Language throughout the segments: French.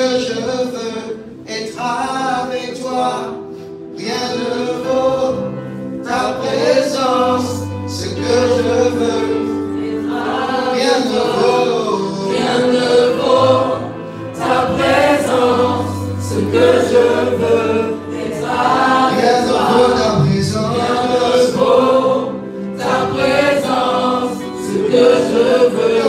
que je veux être avec toi. Rien ne vaut ta présence, ce que je veux. Rien ne vaut ta présence, ce que je veux. Rien ne vaut ta présence. Rien ne vaut ta présence, ce que je veux.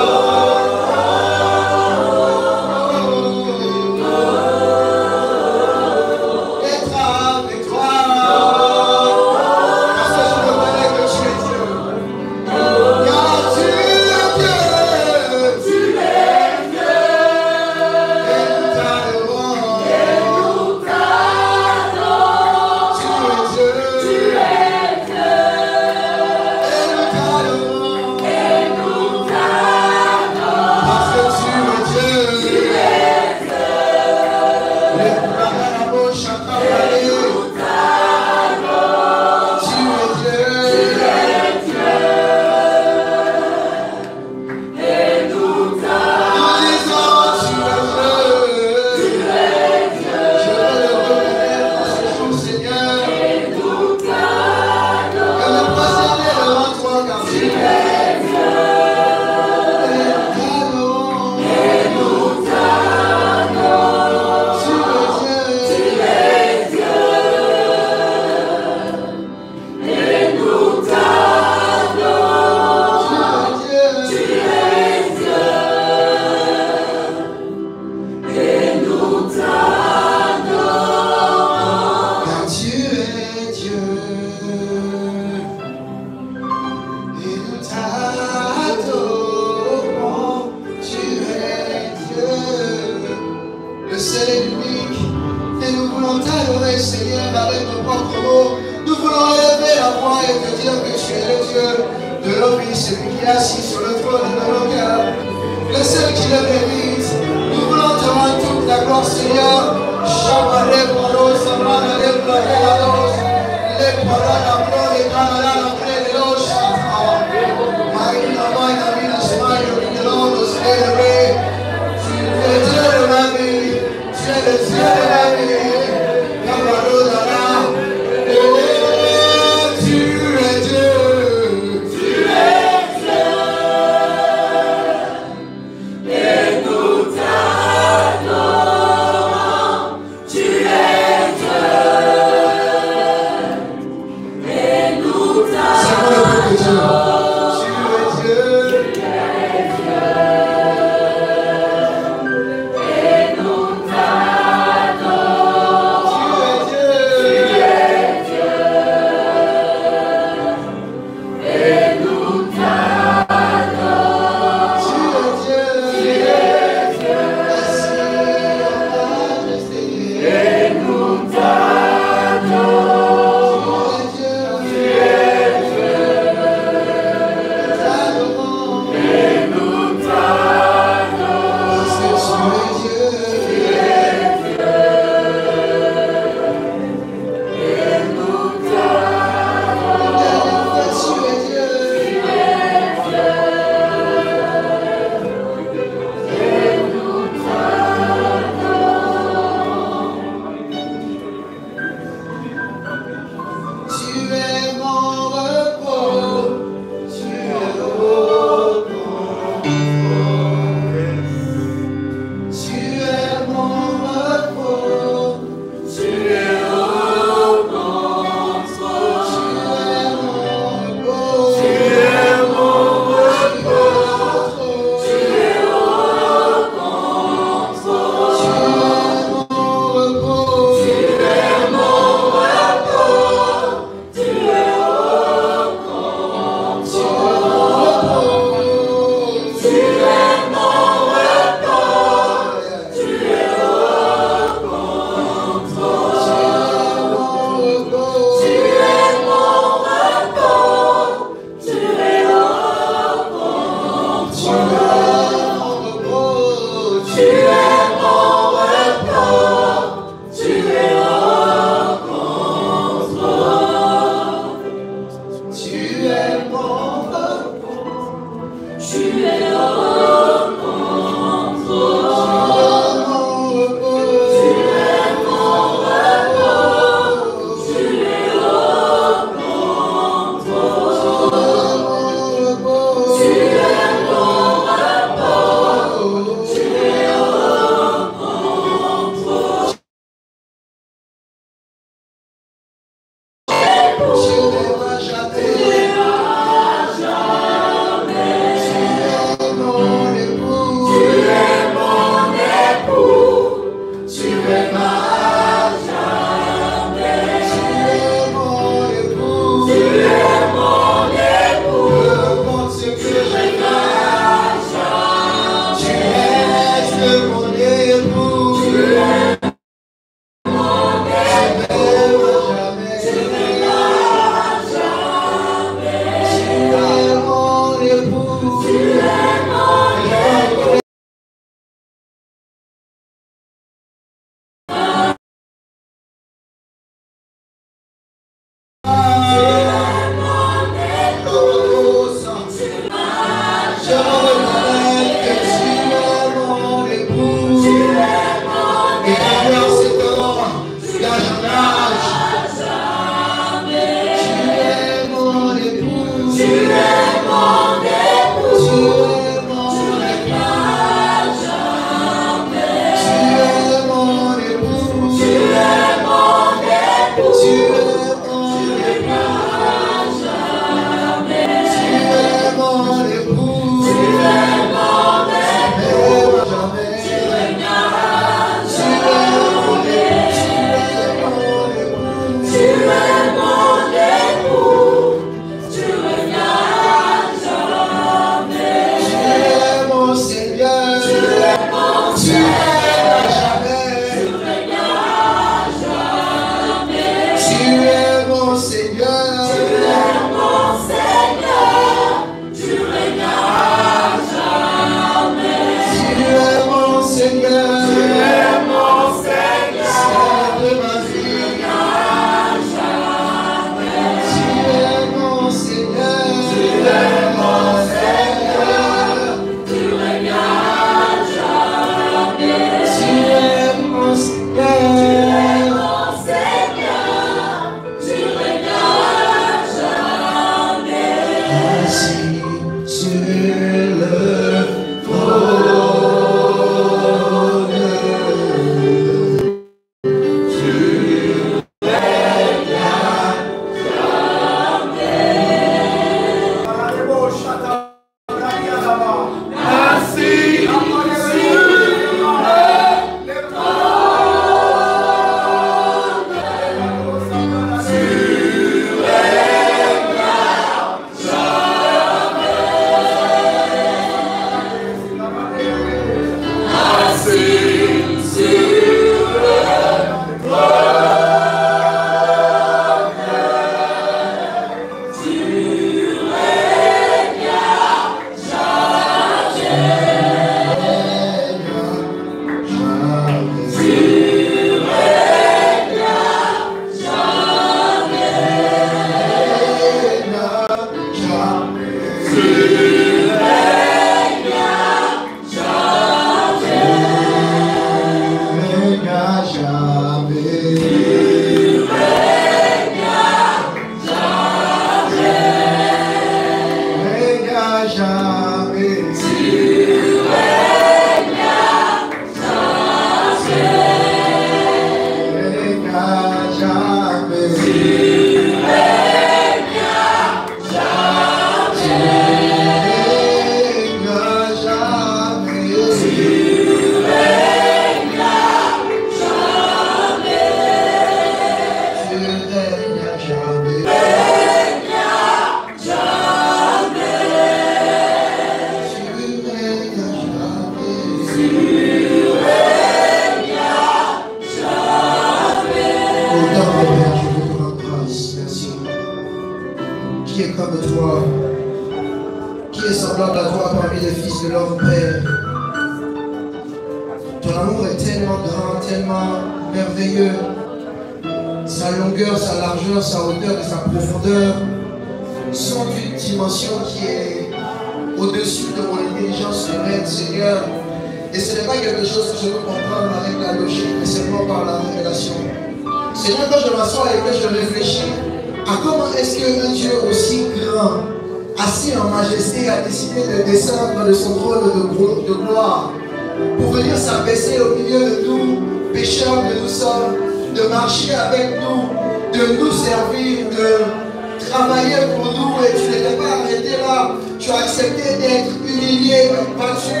De marcher avec nous, de nous servir, de travailler pour nous et tu n'étais pas arrêté là. Tu as accepté d'être humilié, battu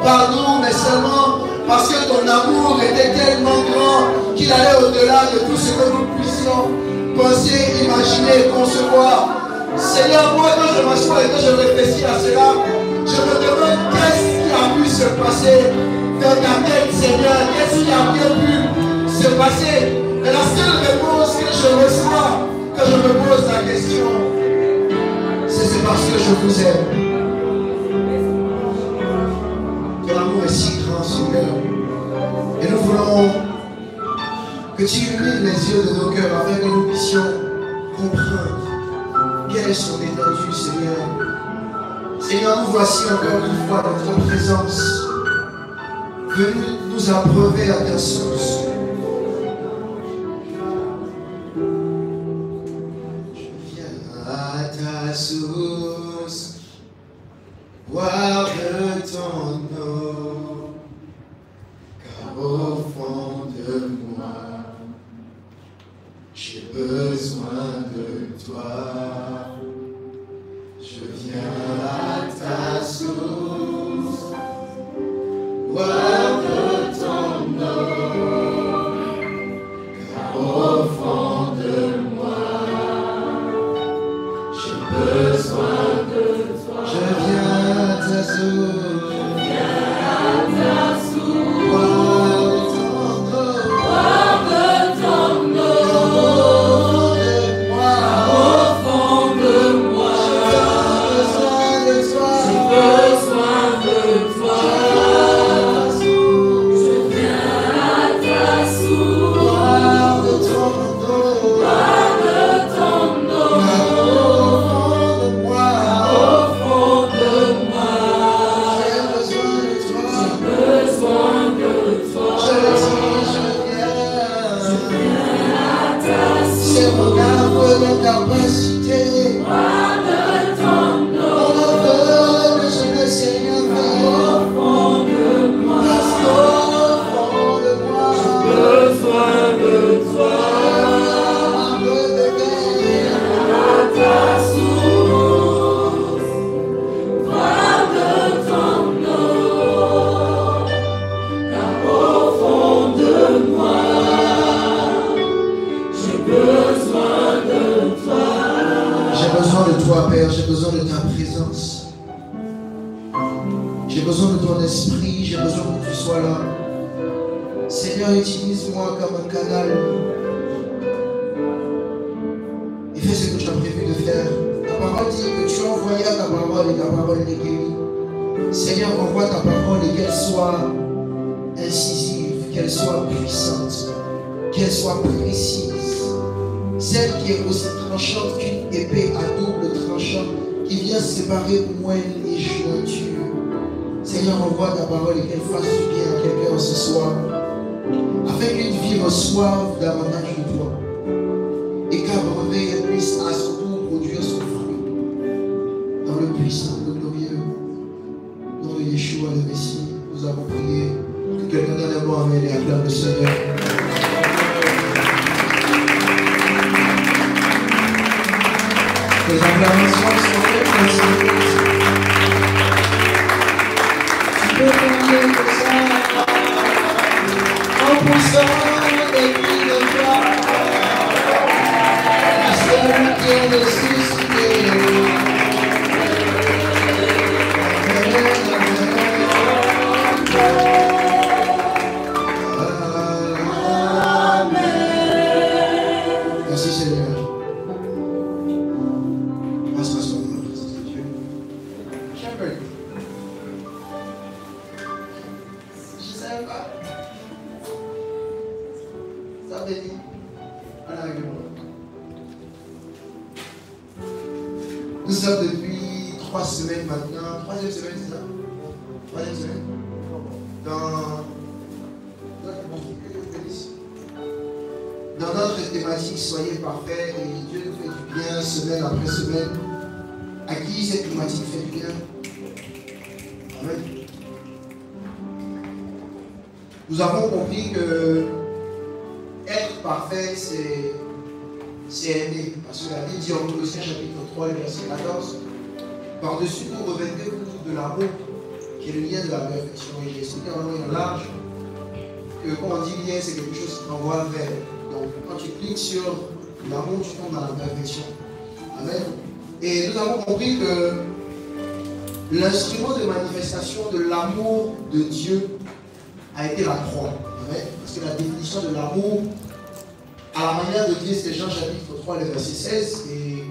par nous, mais seulement parce que ton amour était tellement grand qu'il allait au-delà de tout ce que nous puissions penser, imaginer, concevoir. Seigneur, moi quand je m'assois et quand je réfléchis à cela, je me demande qu'est-ce qui a pu se passer dans ta tête, Seigneur, qu'est-ce qui a bien pu se passer. Et la seule réponse que je reçois quand je me pose la question, c'est parce que je vous aime. Ton amour est si grand, Seigneur. Et nous voulons que tu illumines les yeux de nos cœurs afin que nous puissions comprendre quelle est son étendue, Seigneur. Seigneur, nous voici encore une fois dans ta présence, venus nous abreuver à ta source. Je viens à ta source, boire de ton eau, car au fond de moi, j'ai besoin de toi. Je viens à ta source, boire de ton eau, car au fond de moi, j'ai besoin de toi. Je viens à ta source, boire de ton eau, au fond de moi, j'ai besoin de toi. Je viens à ta source, boire de ton eau, au fond de moi, j'ai besoin de toi. Je viens à ta source, c'est mon arbre de capacité. On veut que je ne sais rien faire. Au fond de moi, parce qu'au fond de moi, j'ai besoin de toi. À ta source, boire de ton eau, car au fond de moi, j'ai besoin de toi. J'ai besoin de toi, Père, j'ai besoin de ta présence. J'ai besoin de ton esprit, j'ai besoin que tu sois là. Seigneur, utilise-moi comme un canal. Et fais ce que tu as prévu de faire. Ta parole dit que tu envoyas ta parole et ta parole est guérie. Seigneur, envoie ta parole et qu'elle soit incisive, qu'elle soit puissante, qu'elle soit précise. Celle qui est aussi tranchante qu'une épée à double tranchant, qui vient séparer moelle et jointure. Seigneur, envoie ta parole et qu'elle fasse du bien à quelqu'un ce soir, afin qu'une vie reçoive davantage de toi, et qu'abreuver puisse à son tour produire son fruit, dans le puissant, le glorieux nom de Yeshua le Messie. Nous avons prié. Que quelqu'un donne un bon amen et acclame le Seigneur. Les acclamations sont faites. Tu peux prier comme ça, en poussant des cris de joie, à celui qui est ressuscité. Merci Seigneur. Nous sommes depuis 3 semaines maintenant, 3e semaine, c'est ça? 3e semaine? Dans notre thématique, soyez parfaits et Dieu nous fait du bien semaine après semaine. À qui cette thématique fait du bien? Amen. Nous avons compris que être parfait, c'est aimer. Parce que la Bible dit en Colossiens chapitre 3, verset 14, par-dessus tout, revêtez-vous de l'amour, qui est le lien de la perfection. Et j'ai expliqué en long et en large que quand on dit lien, c'est quelque chose qui t'envoie vers. Donc, quand tu cliques sur l'amour, tu tombes dans la perfection. Amen. Et nous avons compris que l'instrument de manifestation de l'amour de Dieu a été la croix. Amen. Parce que la définition de l'amour, à la manière de Dieu, c'est Jean chapitre 3, le verset 16. Et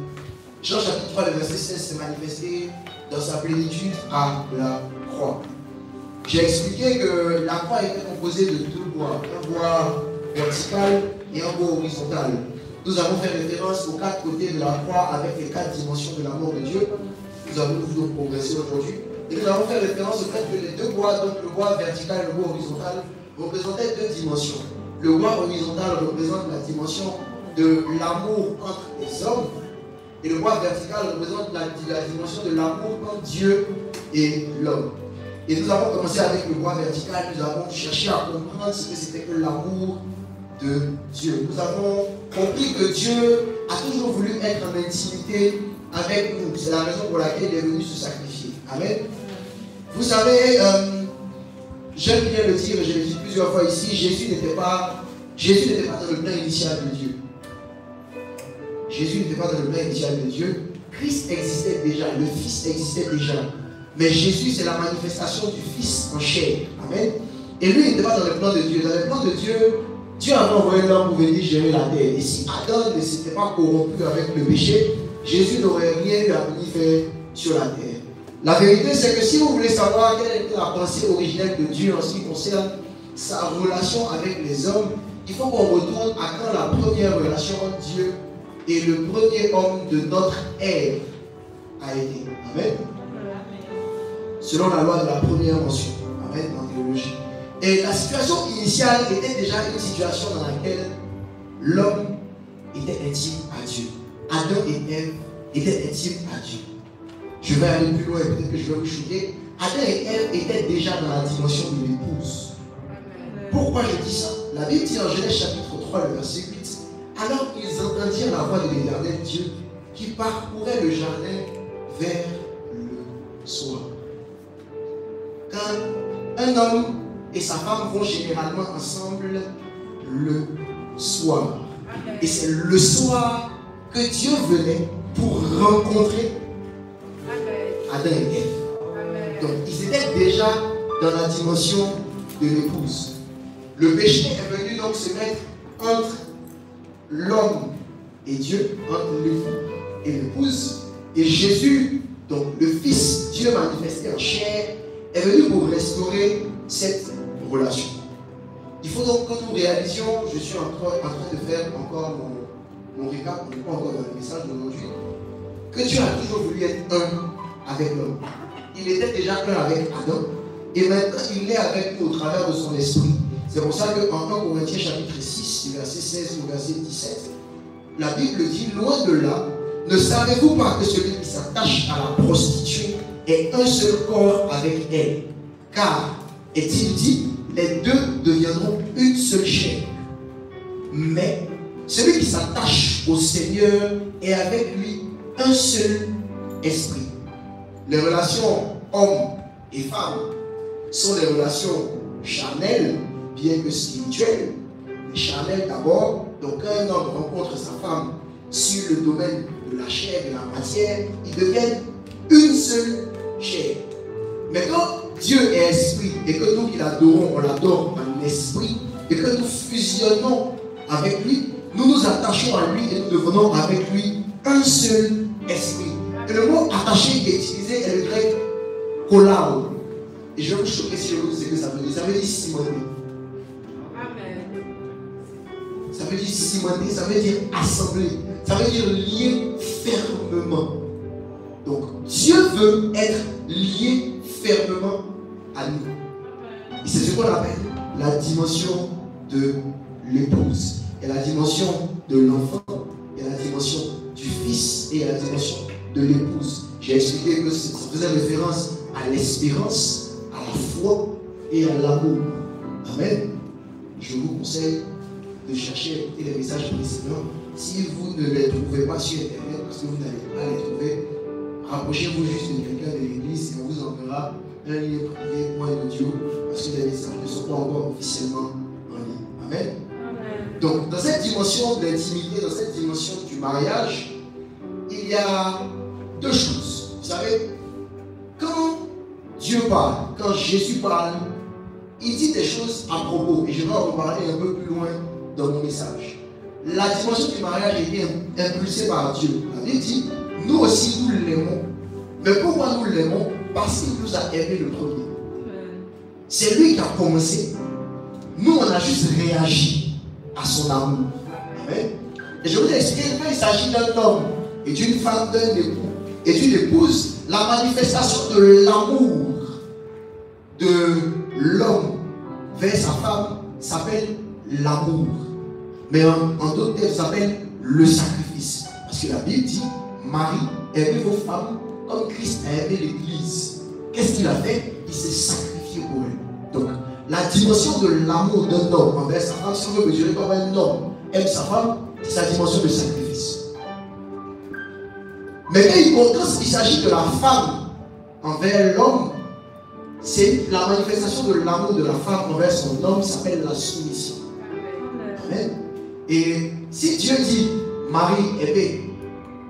Jean chapitre 3, le verset 16 s'est manifesté dans sa plénitude à la croix. J'ai expliqué que la croix était composée de deux bois, un bois vertical et un bois horizontal. Nous avons fait référence aux quatre côtés de la croix avec les quatre dimensions de l'amour de Dieu. Nous avons voulu progresser aujourd'hui. Et nous avons fait référence au fait que les deux bois, donc le bois vertical et le bois horizontal, représentaient deux dimensions. Le bois horizontal représente la dimension de l'amour entre les hommes. Et le bois vertical représente la dimension de l'amour entre Dieu et l'homme. Et nous avons commencé avec le bois vertical, nous avons cherché à comprendre ce que c'était que l'amour de Dieu. Nous avons compris que Dieu a toujours voulu être en intimité avec nous. C'est la raison pour laquelle il est venu se sacrifier. Amen. Vous savez, j'aime bien le dire, et je l'ai dit plusieurs fois ici, Jésus n'était pas dans le plan initial de Dieu. Jésus n'était pas dans le plan initial de Dieu. Christ existait déjà, le Fils existait déjà. Mais Jésus, c'est la manifestation du Fils en chair. Amen. Et lui, il n'était pas dans le plan de Dieu. Dans le plan de Dieu, Dieu avait envoyé l'homme pour venir gérer la terre. Et si Adam ne s'était pas corrompu avec le péché, Jésus n'aurait rien eu à venir faire sur la terre. La vérité, c'est que si vous voulez savoir quelle était la pensée originelle de Dieu en ce qui concerne sa relation avec les hommes, il faut qu'on retourne à quand la première relation entre Dieu et le premier homme de notre ère a été. Amen. Selon la loi de la première mention. Amen, en théologie. Et la situation initiale était déjà une situation dans laquelle l'homme était intime à Dieu. Adam et Ève étaient intimes à Dieu. Je vais aller plus loin et peut-être que je vais vous choquer. Adam et Ève étaient déjà dans la dimension de l'épouse. Pourquoi je dis ça? La Bible dit en Genèse chapitre 3, le verset 8. Alors ils entendirent la voix de l'Éternel Dieu qui parcourait le jardin vers le soir. Quand un homme et sa femme vont généralement ensemble le soir. Et c'est le soir que Dieu venait pour rencontrer Adam et Ève. Donc ils étaient déjà dans la dimension de l'épouse. Le péché est venu donc se mettre entre l'homme et Dieu, entre l'époux et l'épouse. Et Jésus, donc le Fils, Dieu manifesté en chair, est venu pour restaurer cette relation. Il faut donc que nous réalisions, je suis en train de faire encore mon récap, on n'est pas encore dans le message d'aujourd'hui, que Dieu a toujours voulu être un avec l'homme. Il était déjà un avec Adam, et maintenant il est avec nous au travers de son esprit. C'est pour ça qu'en 1 Corinthiens chapitre 6, verset 16 au verset 17, la Bible dit, loin de là, ne savez-vous pas que celui qui s'attache à la prostituée est un seul corps avec elle? Car, est-il dit, les deux deviendront une seule chair. Mais celui qui s'attache au Seigneur est avec lui un seul esprit. Les relations homme et femme sont des relations charnelles, bien que spirituelles. Mais charnelles d'abord. Donc quand un homme rencontre sa femme sur le domaine de la chair, de la matière, ils deviennent une seule chair. Mais quand Dieu est esprit et que nous qui l'adorons, on l'adore en esprit et que nous fusionnons avec lui, nous nous attachons à lui et nous devenons avec lui un seul esprit. Et le mot attaché qui est utilisé est le grec kolao. Et je vais vous choquer si je vous dis ce que ça veut dire. Ça veut dire cimenter. Ça veut dire cimenter, ça veut dire assembler. Ça veut dire lier fermement. Donc Dieu veut être lié fermement à nous. Et c'est ce qu'on appelle la dimension de l'épouse. Et la dimension de l'enfant. Et la dimension du fils. Et la dimension de l'épouse. J'ai expliqué que ça faisait référence à l'espérance, à la foi et à l'amour. Amen. Je vous conseille de chercher à écouter les messages précédents si vous ne les trouvez pas sur Internet, parce que vous n'allez pas les trouver, rapprochez-vous juste de quelqu'un de l'église et on vous enverra un lien privé ou un audio, parce que les messages ne sont pas encore officiellement en ligne. Amen. Donc, dans cette dimension de l'intimité, dans cette dimension du mariage, il y a deux choses. Vous savez, quand Dieu parle, quand Jésus parle, il dit des choses à propos, et je vais en reparler un peu plus loin dans mon message. La dimension du mariage est bien impulsée par Dieu. La Bible dit, nous aussi nous l'aimons. Mais pourquoi nous l'aimons? Parce qu'il nous a aimé le premier. C'est lui qui a commencé. Nous, on a juste réagi à son amour. Amen. Et je vous ai expliqué qu'il s'agit d'un homme et d'une femme, d'un époux et d'une épouse. La manifestation de l'amour de l'homme vers sa femme s'appelle l'amour. Mais en d'autres termes, ça s'appelle le sacrifice. Parce que la Bible dit, Marie, aimez vos femmes comme Christ a aimé l'Église. Qu'est-ce qu'il a fait? Il s'est sacrifié pour elle. Donc, la dimension de l'amour d'un homme envers sa femme, si on veut mesurer comme un homme aime sa femme, c'est sa dimension de sacrifice. Mais quand il s'agit de la femme envers l'homme, c'est la manifestation de l'amour de la femme envers son homme, ça s'appelle la soumission. Amen. Et si Dieu dit, Marie, aimez,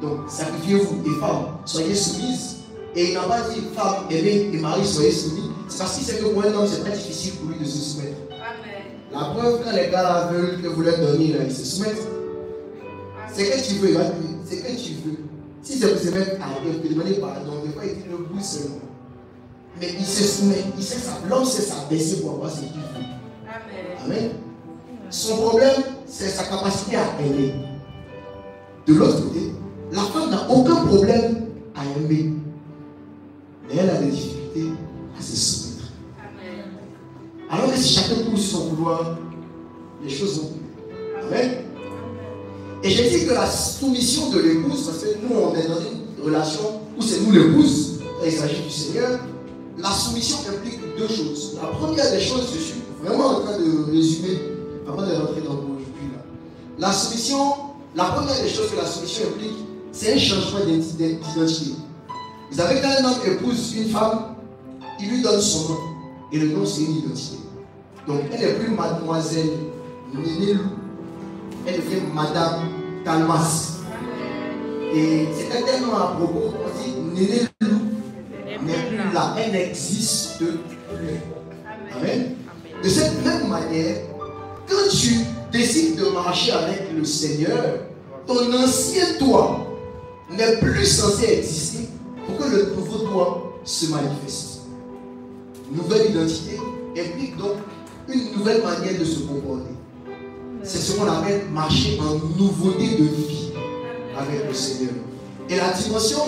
donc sacrifiez-vous, et femmes, soyez soumises, et il n'a pas dit, femme, aimez, et Marie, soyez soumis, c'est parce qu'il sait que pour un homme, c'est très difficile pour lui de se soumettre. Amen. La preuve, quand les gars veulent que vous leur donniez, là, ils se soumettent. C'est que tu veux, c'est que tu veux. Si ça vous aimez à demander pardon, des fois il dit le bout seulement. Mais il se soumet, il sait ça, l'homme sait s'abaisser pour avoir ce qu'il veut. Amen. Amen. Son problème, c'est sa capacité à aimer. De l'autre côté, la femme n'a aucun problème à aimer. Mais elle a des difficultés à se soumettre. Amen. Alors que si chacun pousse son couloir, les choses vont plus. Amen. Et j'ai dit que la soumission de l'épouse, parce que nous on est dans une relation où c'est nous l'épouse, il s'agit du Seigneur, la soumission implique deux choses. La première des choses, je suis vraiment en train de résumer, avant de rentrer dans mon jus là. La soumission, la première des choses que la soumission implique, c'est un changement d'identité. Vous savez, quand un homme épouse une femme, il lui donne son nom. Et le nom, c'est une identité. Donc, elle n'est plus mademoiselle Néné Lou. Elle devient Madame Talmas. Et c'est un tel nom à propos, on dit Néné Lou n'est plus là. Elle n'existe plus. Amen. De cette même manière, quand tu décides de marcher avec le Seigneur, ton ancien toi n'est plus censé exister pour que le nouveau toi se manifeste. Nouvelle identité implique donc une nouvelle manière de se comporter. C'est ce qu'on appelle marcher en nouveauté de vie avec le Seigneur. Et la dimension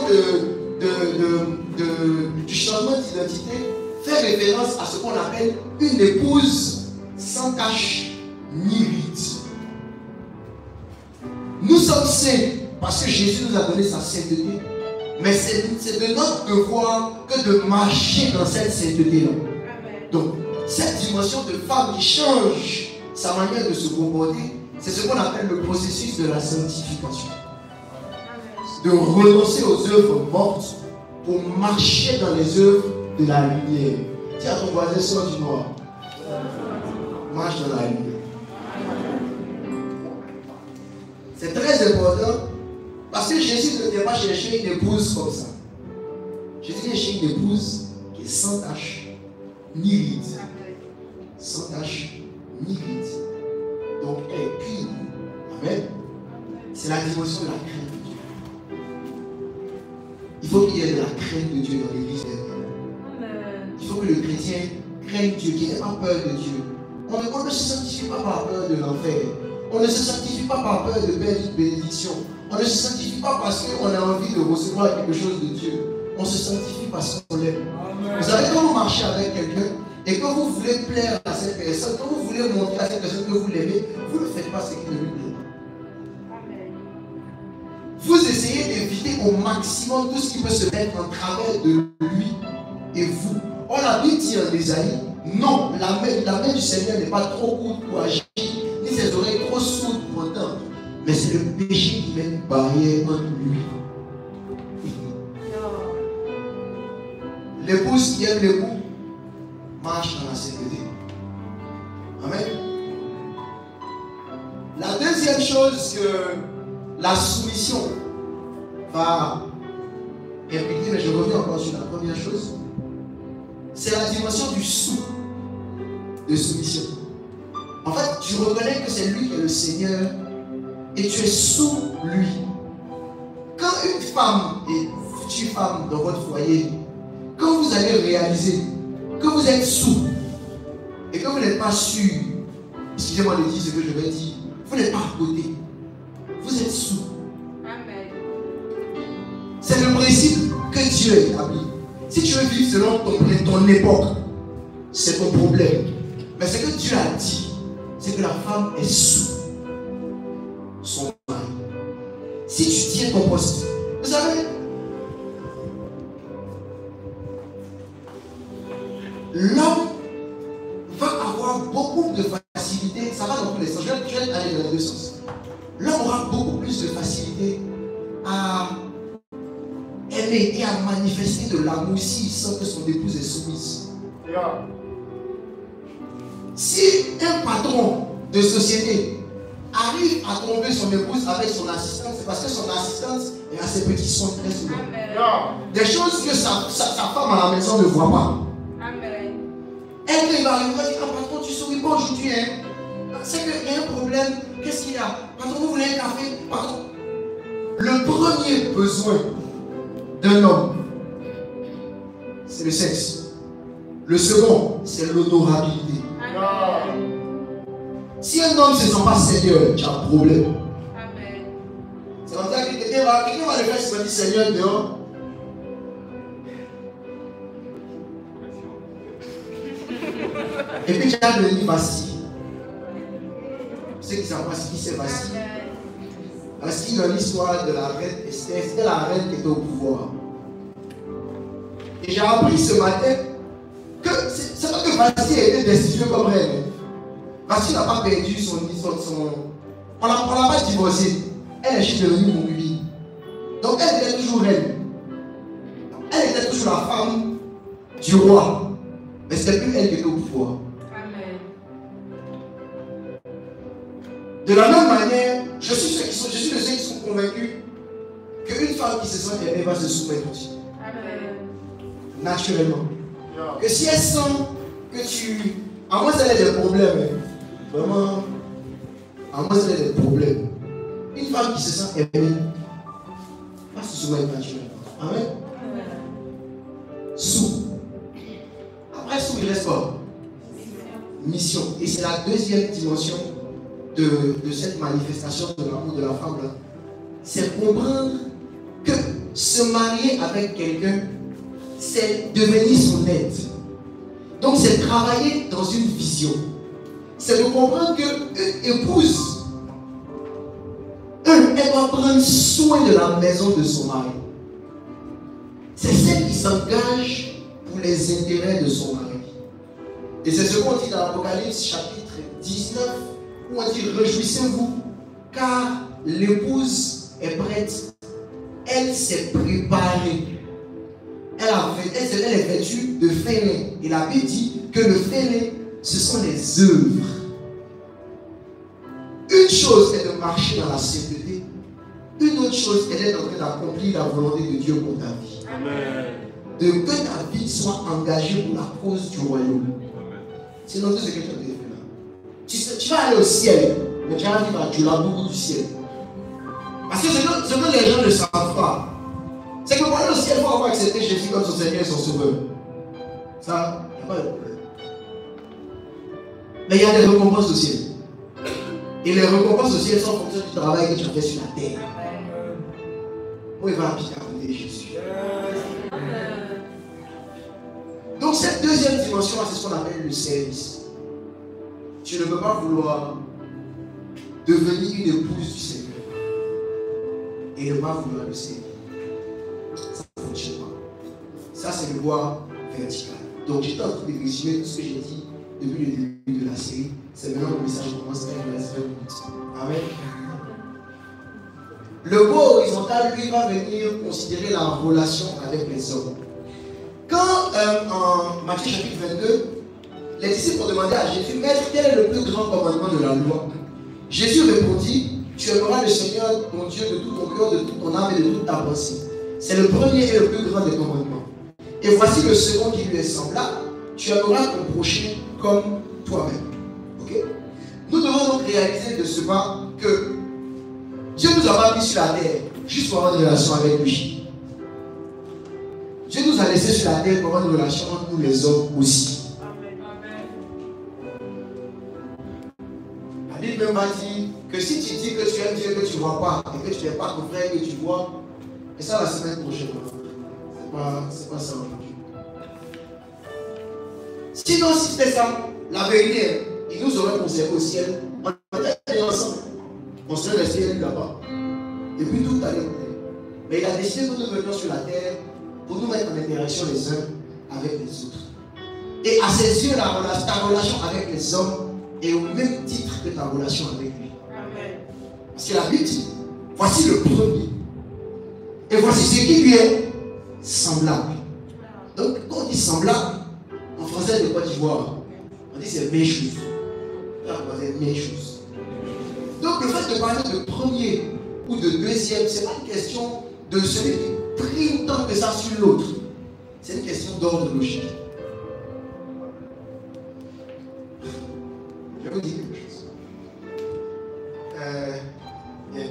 du changement d'identité fait référence à ce qu'on appelle une épouse sans tache ni ride. Nous sommes saints parce que Jésus nous a donné sa sainteté. Mais c'est de notre devoir que de marcher dans cette sainteté-là. Donc, cette dimension de femme qui change sa manière de se comporter, c'est ce qu'on appelle le processus de la sanctification. De renoncer aux œuvres mortes pour marcher dans les œuvres de la lumière. Dis à ton voisin, sors du noir. Marche dans la lumière. C'est très important parce que Jésus ne vient pas chercher une épouse comme ça. Jésus vient chercher une épouse qui est sans tache ni ride. Sans tache ni ride. Donc elle est pure. Amen. C'est la dimension de la crainte de Dieu. Il faut qu'il y ait de la crainte de Dieu dans l'église. Il faut que le chrétien craigne Dieu, qu'il n'ait pas peur de Dieu. On ne se sanctifie pas par peur de l'enfer. On ne se sanctifie pas par peur de perdre une bénédiction. On ne se sanctifie pas parce qu'on a envie de recevoir quelque chose de Dieu. On se sanctifie parce qu'on l'aime. Vous savez, quand vous marchez avec quelqu'un et que vous voulez plaire à cette personne, quand vous voulez montrer à cette personne que vous l'aimez, vous ne faites pas ce qui ne lui plaît. Vous essayez d'éviter au maximum tout ce qui peut se mettre en travers de lui et vous. On a bien dit en Ésaïe, non, la main du Seigneur n'est pas trop courte pour agir, ni ses oreilles trop sourdes pour entendre. Mais c'est le péché qui met une barrière entre lui. L'épouse qui aime l'époux marche dans la sécurité. Amen. La deuxième chose que la soumission va impliquer, mais je reviens encore sur la première chose, c'est la dimension du sou de soumission. En fait, tu reconnais que c'est lui qui est le Seigneur et tu es sous lui. Quand une femme et future femme dans votre foyer, quand vous allez réaliser que vous êtes sous et que vous n'êtes pas sûr, excusez-moi de dire ce que je vais dire, vous n'êtes pas à côté, vous êtes sous. Amen. C'est le principe que Dieu a établi. Si tu veux vivre selon ton époque, c'est ton problème. Mais ce que Dieu a dit, c'est que la femme est sous son mari. Si tu tiens ton poste, vous savez, l'homme va avoir beaucoup de facilité, ça va dans tous les sens, je vais aller dans les deux sens. L'homme aura beaucoup plus de facilité à aimer et à manifester de l'amour s'il sent que son épouse est soumise. Si un patron de société arrive à tromper son épouse avec son assistante, c'est parce que son assistante est assez petite son très souvent. Des choses que sa femme à la maison ne voit pas. Amen. Elle, quand il va arriver, elle va dire, ah patron, tu souris pas aujourd'hui, hein? C'est qu'il y a un problème. Qu'est-ce qu'il y a? Patron, vous voulez un café? Patron. Le premier besoin d'un homme, c'est le sexe. Le second, c'est l'honorabilité. Si un homme ne se sent pas Seigneur, tu as un problème. Amen. C'est comme ça que quelqu'un va le faire se sentir Seigneur dehors. Et puis tu as devenu Vasti. Ceux qui savent pas ce qui c'est Vasti. Vasti dans l'histoire de la reine Esther, c'était la reine qui était au pouvoir. Et j'ai appris ce matin que c'est pas que Vasti a été destituée comme reine. Vasti n'a pas perdu son on l'a pas divorcé. Elle est juste devenue concubine. Donc elle était toujours reine. Elle était toujours la femme du roi. Mais c'était plus elle qui était au pouvoir. Amen. De la même manière, je suis de ceux qui sont convaincus qu'une femme qui se sent aimée va se soumettre aussi. Amen. Naturellement. Yeah. Que si elle sent que tu... À moins qu'elle ait des problèmes, vraiment, à moins qu'elle ait des problèmes, une femme qui se sent aimée va se soumettre naturellement. Amen. Amen. Sous. Après sous, il reste quoi? Mission. Et c'est la deuxième dimension de cette manifestation de l'amour de la femme là. C'est comprendre que se marier avec quelqu'un, c'est devenir son aide. Donc c'est travailler dans une vision. C'est de comprendre qu'une épouse, elle doit prendre soin de la maison de son mari. C'est celle qui s'engage pour les intérêts de son mari. Et c'est ce qu'on dit dans l'Apocalypse chapitre 19, où on dit réjouissez-vous, car l'épouse est prête. Elle s'est préparée. Elle est vêtue de fêlin. Et la Bible dit que le fêlin, ce sont les œuvres. Une chose est de marcher dans la sainteté. Une autre chose est d'être en train d'accomplir la volonté de Dieu pour ta vie. Amen. De que ta vie soit engagée pour la cause du royaume. Sinon, tout ce que tu as fait là. Tu vas aller au ciel, mais tu vas vivre du labour du ciel. Parce que ce que les gens ne savent pas, c'est que pour aller au ciel, il faut avoir accepté Jésus comme son Seigneur et son Sauveur. Ça, il n'y a pas de problème. Mais il y a des récompenses au ciel. Et les récompenses au ciel sont en fonction du travail que tu as fait sur la terre. Où il va habiter à côté de Jésus. Donc cette deuxième dimension, c'est ce qu'on appelle le service. Tu ne peux pas vouloir devenir une épouse du Seigneur et ne pas vouloir le servir. Ça ne fonctionne pas. Ça, c'est le voie vertical. Donc j'étais en train de résumer tout ce que j'ai dit depuis le début de la série. C'est maintenant que le message commence quand il reste 20 minutes. Amen. Le beau horizontal, lui, va venir considérer la relation avec les hommes. Quand, en Matthieu chapitre 22, les disciples ont demandé à Jésus, Maître, quel est le plus grand commandement de la loi? Jésus répondit, tu aimeras le Seigneur, ton Dieu, de tout ton cœur, de toute ton âme et de toute ta pensée. C'est le premier et le plus grand des commandements. Et voici le second qui lui est semblable, tu aimeras ton prochain comme toi-même. Okay? Nous devons donc réaliser de ce pas que Dieu nous a pas mis sur la terre juste pour avoir une relation avec lui. Dieu nous a laissé sur la terre pour avoir une relation entre nous les hommes aussi. La Bible même va dire que si tu dis que tu aimes Dieu que tu ne vois pas et que tu n'aimes pas ton frère que tu vois, et ça la semaine prochaine. C'est pas ça aujourd'hui. Sinon, si c'était ça, la vérité, il nous aurait conservé au ciel. On était ensemble. On serait resté là-bas. Et puis tout allait bien. Mais il a décidé que nous venions sur la terre pour nous mettre en interaction les uns avec les autres. Et à ses yeux, ta relation avec les hommes est au même titre que ta relation avec lui. Amen. Parce que la Bible dit, voici le premier. Et voici ce qui lui est semblable. Donc, quand on dit semblable, en français de Côte d'Ivoire, on dit c'est mes choses. C'est mes choses. Donc, le fait de parler de premier ou de deuxième, ce n'est pas une question de celui qui prime tant que ça sur l'autre. C'est une question d'ordre logique. Je vais vous dire quelque chose. Bien.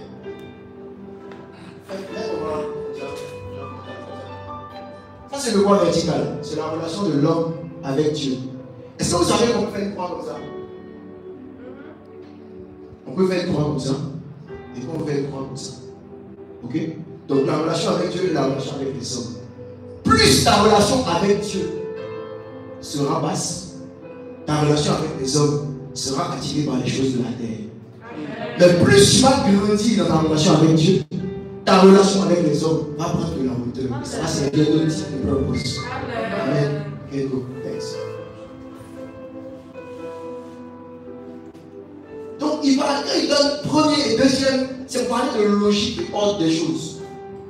Ça, c'est le point vertical. C'est la relation de l'homme avec Dieu. Est-ce que vous savez qu'on peut faire une croix comme ça? On peut faire une croix comme ça. Et puis on peut faire une croix comme ça. Ok? Donc la relation avec Dieu et la relation avec les hommes. Plus ta relation avec Dieu sera basse, ta relation avec les hommes sera attirée par les choses de la terre. Mais plus tu vas grandir dans ta relation avec Dieu, ta relation avec les hommes va prendre de la hauteur. Et ça, c'est le deuxième type de propos. Amen. Okay, go. Thanks. Donc, il donne premier et deuxième, c'est parler de logique et ordre des choses.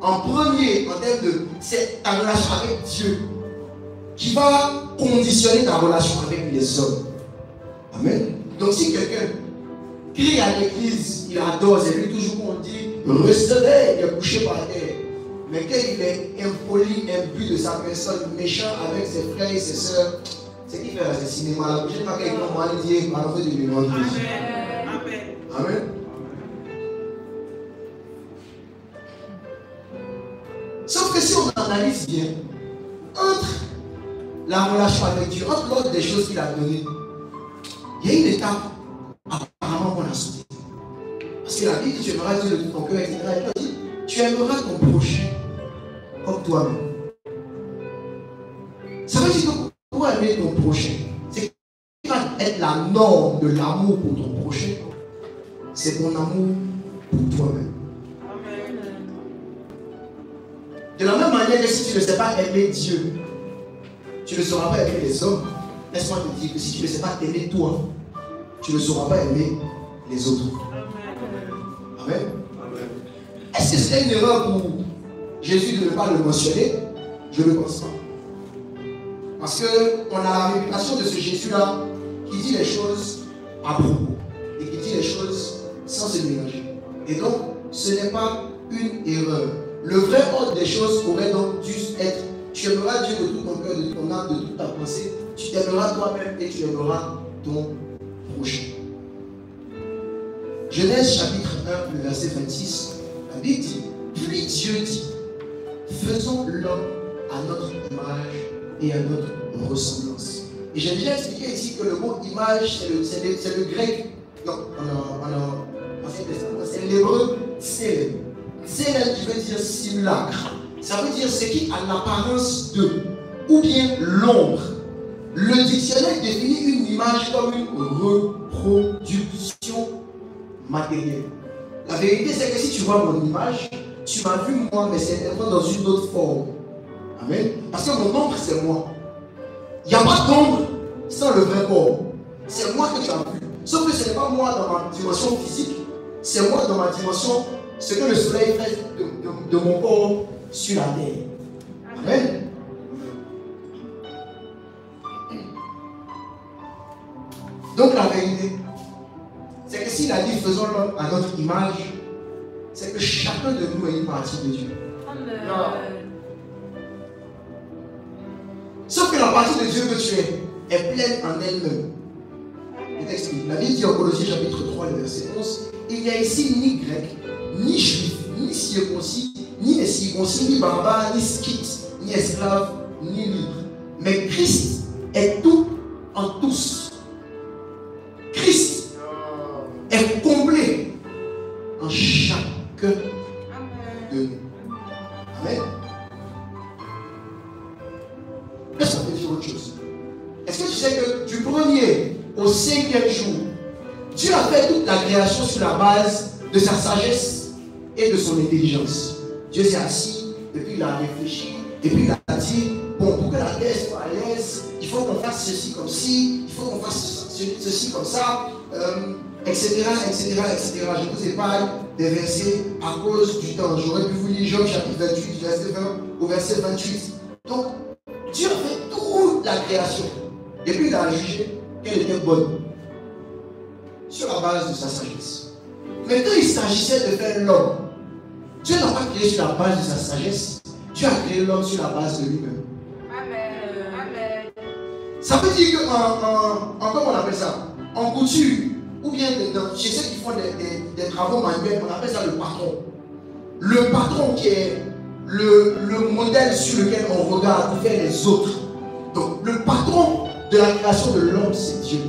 En premier, en termes de, c'est ta relation avec Dieu qui va conditionner ta relation avec les hommes. Amen. Donc, si quelqu'un crie à l'église, il adore, c'est lui toujours qu'on dit, recevez, il est couché par terre. Mais quand il est impoli, imbu de sa personne, méchant avec ses frères et ses soeurs, c'est qui fait ce cinéma. La prochaine fois quelqu'un va lui dire, on veut du nom de Jésus. Amen. Sauf que si on analyse bien, entre la relation avec Dieu, entre l'ordre des choses qu'il a données, il y a une étape apparemment qu'on a sautée. Parce que la Bible dit, tu aimeras Dieu de tout ton cœur, etc. Et dit, tu aimeras ton prochain comme toi-même. Ça veut dire que pour aimer ton prochain, c'est qui va être la norme de l'amour pour ton prochain, c'est ton amour pour toi-même. De la même manière que si tu ne sais pas aimer Dieu, tu ne sauras pas aimer les hommes. Laisse-moi te dire que si tu ne sais pas t'aimer toi, tu ne sauras pas aimer les autres. Amen. Est-ce que c'est une erreur pour Jésus de ne pas le mentionner? Je ne pense pas. Parce qu'on a la réputation de ce Jésus-là qui dit les choses à propos et qui dit les choses sans se mélanger. Et donc, ce n'est pas une erreur. Le vrai ordre des choses aurait donc dû être: tu aimeras Dieu de tout ton cœur, de ton âme, de toute ta pensée, tu t'aimeras toi-même et tu aimeras ton prochain. Genèse chapitre 1, le verset 26, la Bible dit, puis Dieu dit, faisons l'homme à notre image et à notre ressemblance. Et j'ai déjà expliqué ici que le mot image, c'est le grec, non, c'est l'hébreu tselem. Tselem qui veut dire simulacre. Ça veut dire ce qui a l'apparence de, ou bien l'ombre. Le dictionnaire définit une image comme une reproduction matérielle. La vérité, c'est que si tu vois mon image, tu m'as vu moi, mais c'est dans une autre forme. Amen. Parce que mon ombre, c'est moi. Il n'y a pas d'ombre sans le vrai corps. C'est moi que tu as vu. Sauf que ce n'est pas moi dans ma dimension physique, c'est moi dans ma dimension ce que le soleil fait de mon corps sur la terre. Amen. Donc la vérité, c'est que s'il a dit faisons l'homme à notre image, c'est que chacun de nous est une partie de Dieu. Sauf que la partie de Dieu que tu es est pleine en elle-même. Je t'explique. La Bible dit en Colossiens chapitre 3, le verset 11, il n'y a ici ni grec, ni juif, ni circoncis, ni incirconcis, ni barbare, ni scythe, ni esclave, ni libre. Mais Christ est tout en tous. Christ est complet en chacun de nous. Amen. Est-ce qu'on peut dire autre chose? Est-ce que tu sais que du premier au 5e jour, Dieu a fait toute la création sur la base de sa sagesse et de son intelligence. Dieu s'est assis, et puis il a réfléchi, et puis il a dit, bon, pour que la terre soit à l'aise, il faut qu'on fasse ceci comme ci, il faut qu'on fasse ceci comme ça, etc., etc., etc. Je vous épargne des versets à cause du temps. J'aurais pu vous lire Job chapitre 28, verset 20 au verset 28. Donc, Dieu a fait toute la création. Et puis il a jugé qu'elle était bonne. Sur la base de sa sagesse. Mais quand il s'agissait de faire l'homme, Dieu n'a pas créé sur la base de sa sagesse. Dieu a créé l'homme sur la base de lui-même. Amen. Ça veut dire qu'en comment on appelle ça? En couture, ou bien chez ceux qui font des travaux manuels, on appelle ça le patron. Le patron qui est le modèle sur lequel on regarde pour faire les autres. Donc le patron de la création de l'homme, c'est Dieu.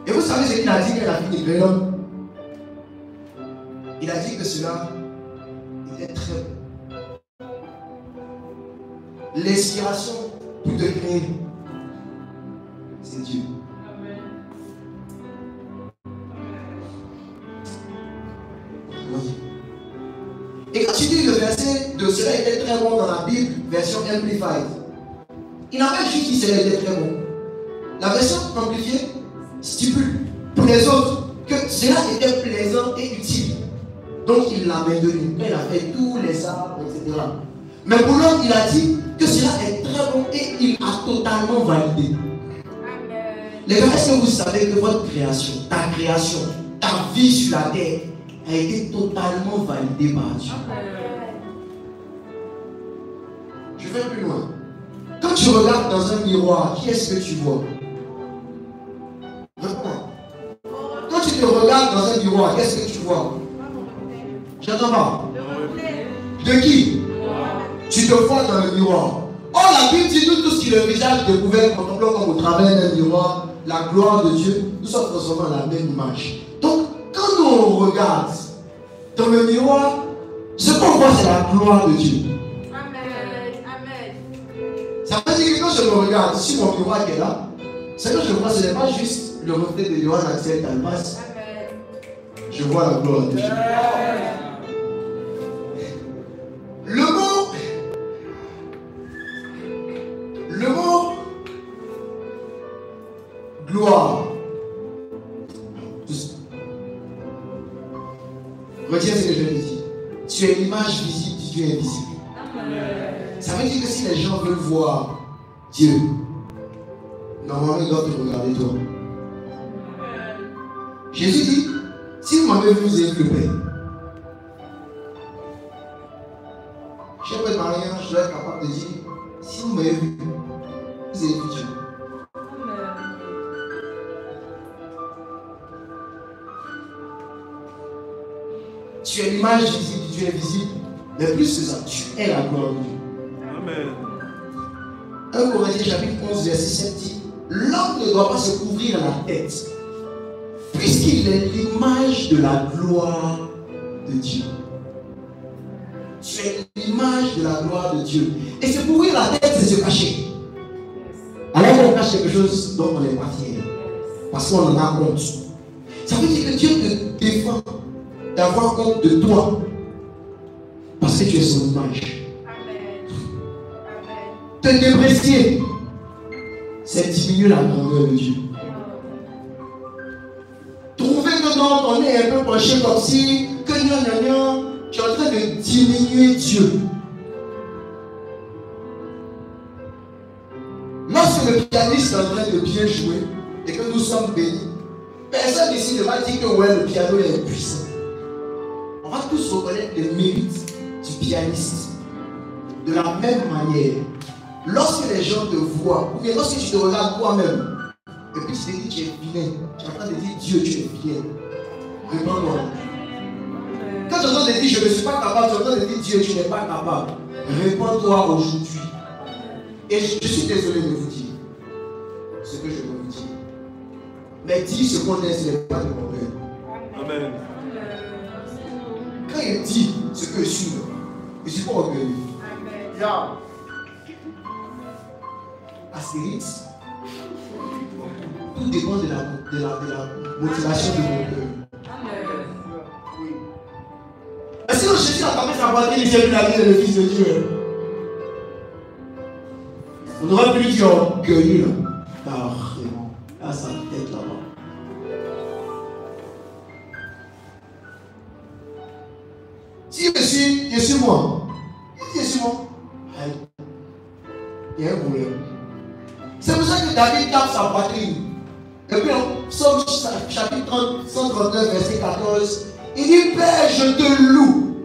Et vous savez ce qu'il a dit quand il a fini de créer l'homme? Il a dit que cela était très bon. L'inspiration pour te créer, c'est Dieu. Et quand tu dis le verset de cela était très bon dans la Bible, version Amplified, il n'a pas juste dit cela était très bon. La version amplifiée stipule pour les autres que cela était plaisant et utile. Donc il l'a maintenu. Il a fait tous les arbres, etc. Mais pour l'autre, il a dit que cela est très bon et il a totalement validé. Les gars, est-ce que vous savez que votre création, ta vie sur la terre a été totalement validée par Dieu? Je vais plus loin. Quand tu regardes dans un miroir, qui est-ce que tu vois? Quand tu te regardes dans un miroir, qu'est-ce que tu vois? J'entends pas. De qui? Tu te vois dans le miroir. Oh, la Bible dit nous tous qui le visage découvert contemplant comme au travers d'un miroir la gloire de Dieu, nous sommes transformés dans la même image. Donc, quand nous on regarde dans le miroir, ce qu'on voit c'est la gloire de Dieu. Amen. Ça veut dire que quand je me regarde, si mon miroir est là, ce que je vois, ce n'est pas juste le reflet de Johann Axel Talmas. Je vois la gloire de Dieu. Le mot gloire. Retiens ce que je vais dire. Tu es l'image visible du Dieu invisible. Ça veut dire que si les gens veulent voir Dieu, normalement ils doivent te regarder toi. Jésus dit, si vous m'avez vu, vous avez vu le Père. Cher Père Marie, je dois être capable de dire, si vous m'avez vu, vous avez vu Dieu. Tu es l'image visible du Dieu invisible, mais plus que ça, tu es la gloire de Dieu. Amen. 1 Corinthiens chapitre 11, verset 7 dit, l'homme ne doit pas se couvrir la tête, puisqu'il est l'image de la gloire de Dieu. Tu es l'image de la gloire de Dieu. Et se couvrir la tête, c'est se cacher. Alors on cache quelque chose dont on n'est pas fier. Parce qu'on en a honte. Ça veut dire que Dieu te défend d'avoir honte de toi. Parce que tu es son image. Te déprécier, c'est diminuer la grandeur de Dieu. non, ton nez est un peu penché comme si, que non, tu es en train de diminuer Dieu. Lorsque le pianiste est en train de bien jouer et que nous sommes bénis, personne ici ne va dire que ouais, le piano est puissant. On va tous reconnaître les mérites du pianiste. De la même manière, lorsque les gens te voient, ou bien lorsque tu te regardes toi-même, et puis tu te dis tu es vilain, tu es en train de dire Dieu, tu es vilain. Réponds-moi. Quand tu es en train de dire je ne suis pas capable, tu es en train de dire Dieu, tu n'es pas capable. Réponds-toi aujourd'hui. Et je suis désolé de vous dire ce que je veux vous dire. Mais dis ce qu'on est, ce n'est pas de mon père. Amen. Quand il dit ce que je suis, je ne suis pas orgueilleux. Amen. Astérix, tout dépend de la motivation de mon cœur. Mais sinon Jésus a tapé sa poitrine, il s'est vu la vie de le Fils de Dieu. On aurait pu lui dire orgueilleux là. Carrément. À sa tête là-bas. Si je suis moi. Je suis moi. Il y a un problème. C'est pour ça que David tape sa poitrine. Et puis en Psaume chapitre 139, verset 14, il dit Père, je te loue.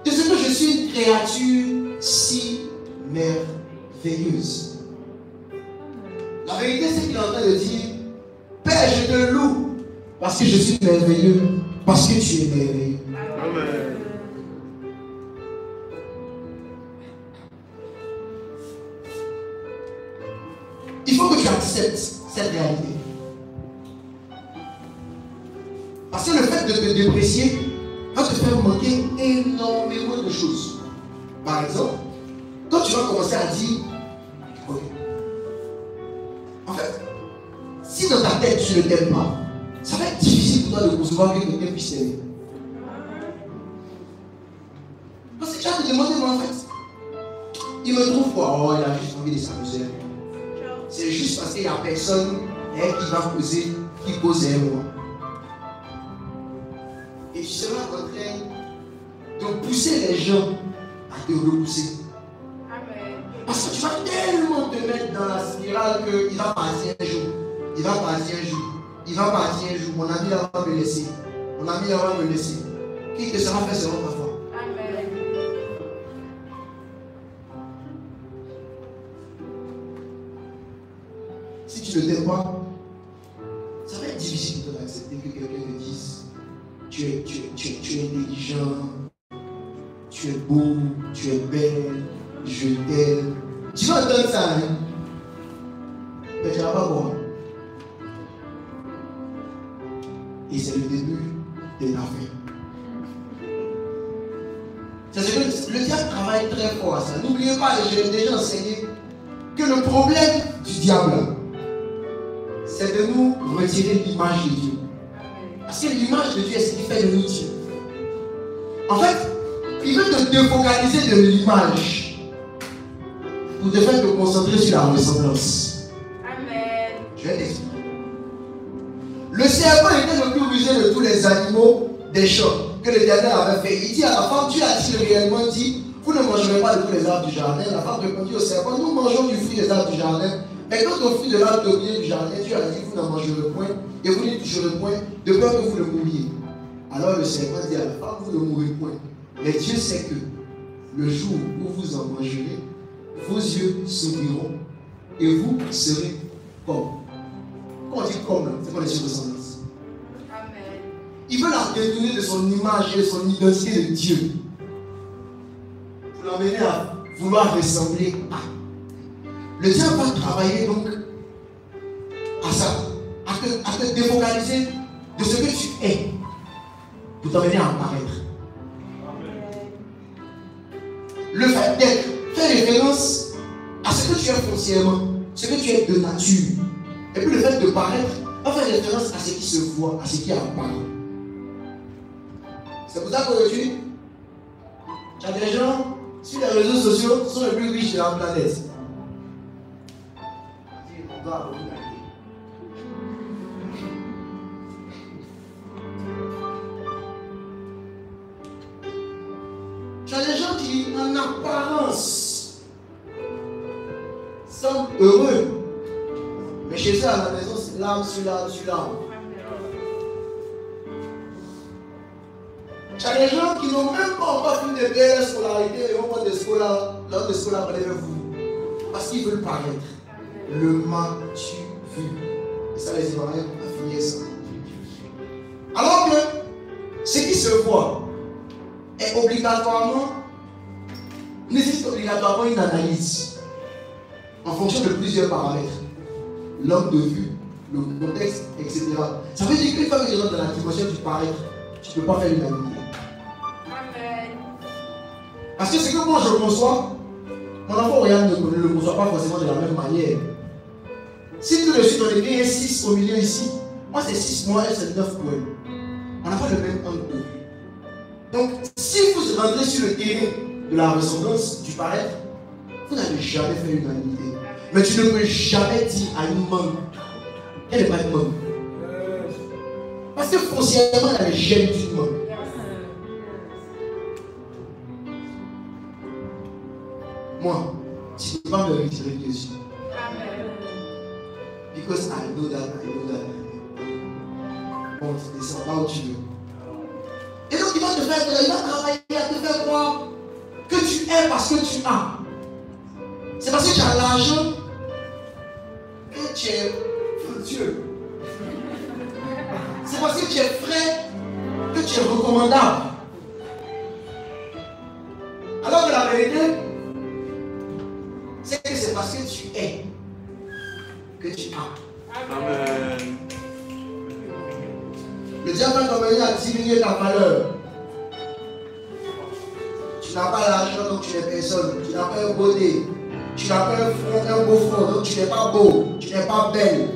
De ce que je suis une créature si merveilleuse. La vérité, c'est qu'il est en train de dire Père, je te loue parce que je suis merveilleux, parce que tu es merveilleux. Amen. Il faut que tu acceptes cette réalité. Parce que le fait de te déprécier va te faire manquer énormément de choses. Par exemple, quand tu vas commencer à dire ok. En fait, si dans ta tête tu ne t'aimes pas, ça va être difficile pour toi de concevoir que quelqu'un puisse t'aimer. Parce que tu vas te demander, moi en fait, il me trouve quoi? Oh, il a juste envie de s'amuser. C'est juste parce qu'il n'y a personne qui va poser, qui pose un moi. Et tu seras en train de pousser les gens à te repousser. Amen. Parce que tu vas tellement te mettre dans la spirale qu'il va partir un jour. Il va partir un jour. Il va partir un jour. Mon ami là va me laisser. Mon ami là va me laisser. Qui te sera fait selon ta foi? Amen. Si tu ne t'aimes pas, ça va être difficile pour toi d'accepter que quelqu'un te dise tu es intelligent, tu es beau, tu es belle, je t'aime. Tu vas entendre ça, hein? Mais tu ne vas pas voir. Et c'est le début de la fin. C'est ce que le diable travaille très fort à ça. N'oubliez pas, je l'ai déjà enseigné, que le problème du diable, c'est de nous retirer l'image de Dieu. Parce que l'image de Dieu est ce qui fait de nous Dieu. En fait, il veut te défocaliser de l'image pour te faire te concentrer sur la ressemblance. Amen. Je vais t'expliquer. Le serpent était le plus rusé de tous les animaux des champs que l'Éternel avait fait. Il dit à la femme, Dieu a-t-il réellement dit, vous ne mangerez pas de tous les arbres du jardin? La femme répondit au serpent, nous mangeons du fruit des arbres du jardin. Mais quand au fruit de l'arbre au milieu du jardin, Dieu a dit, vous n'en mangerez point, et vous n'y toucherez point, de peur que vous ne mouriez. Alors le serpent dit à la femme, vous ne mourrez point. Mais Dieu sait que le jour où vous en mangerez, vos yeux s'ouvriront, et vous serez comme. Quand on dit comme, c'est quoi les ressemblances? Amen. Il veut la détourner de son image et de son identité de Dieu. Pour l'emmener à vouloir ressembler à. Le diable va travailler donc à ça, à te défocaliser de ce que tu es, pour t'emmener à apparaître. Le fait d'être fait référence à ce que tu es foncièrement, ce que tu es de nature. Et puis le fait de paraître va faire référence à ce qui se voit, à ce qui apparaît. C'est pour ça qu'aujourd'hui, tu as des gens sur les réseaux sociaux sont les plus riches de la planète. Tu as des gens qui, en apparence, semblent heureux. Mais chez eux, à la maison, c'est larme sur larme sur larme. Tu as des gens qui n'ont même pas encore fini de payer leur scolarité et vont prendre des scolaires avec vous. Parce qu'ils veulent paraître. Le m'as-tu vu? Et ça, les Ivoiriens ont fini ça. Alors que ce qui se voit est obligatoirement, nécessite obligatoirement une analyse en fonction de plusieurs paramètres. L'angle de vue, le contexte, etc. Ça veut dire qu'une fois que tu rentres dans la dimension du paraître, tu ne peux pas faire l'unanimité. Parce que ce que moi je conçois, mon enfant regarde ne le conçoit pas forcément de la même manière. Si tout de suite on est bien 6 au milieu ici, moi c'est 6 mois, elle c'est 9 points. On n'a pas le même angle de vue. Donc si vous rentrez sur le terrain de la ressemblance, du paraître, vous n'avez jamais fait l'unanimité. Mais tu ne peux jamais dire à une maman qu'elle n'est pas une maman. Parce que foncièrement, elle a les gènes d'une maman. Moi, tu ne peux pas me retirer dessus. Because I know that. Bon, tu descends là où tu veux. Et donc, il va travailler à te faire croire que tu es parce que tu as. C'est parce que tu as l'argent que tu es fructueux. C'est parce que tu es frais que tu es recommandable. Alors que la vérité, c'est que c'est parce que tu es que tu as. Amen. Le diable va t'amener à diminuer ta valeur. Tu n'as pas l'argent, donc tu n'es personne. Tu n'as pas un beauté. Tu n'as pas un beau front, donc tu n'es pas beau. Tu n'es pas belle.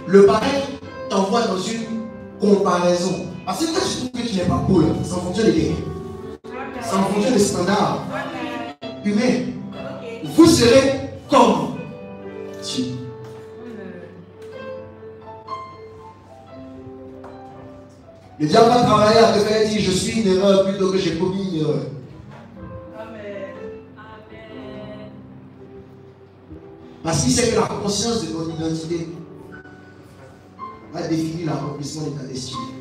Le pareil t'envoie dans une comparaison. Parce que quand tu trouves que tu n'es pas beau, c'est en fonction des guerres. C'est en fonction des standards humains. Vous serez comme Dieu. Le diable va travailler à te faire dire je suis une erreur plutôt que j'ai commis une erreur. Amen. Parce qu'il sait que la conscience de ton identité va définir l'accomplissement de ta destinée.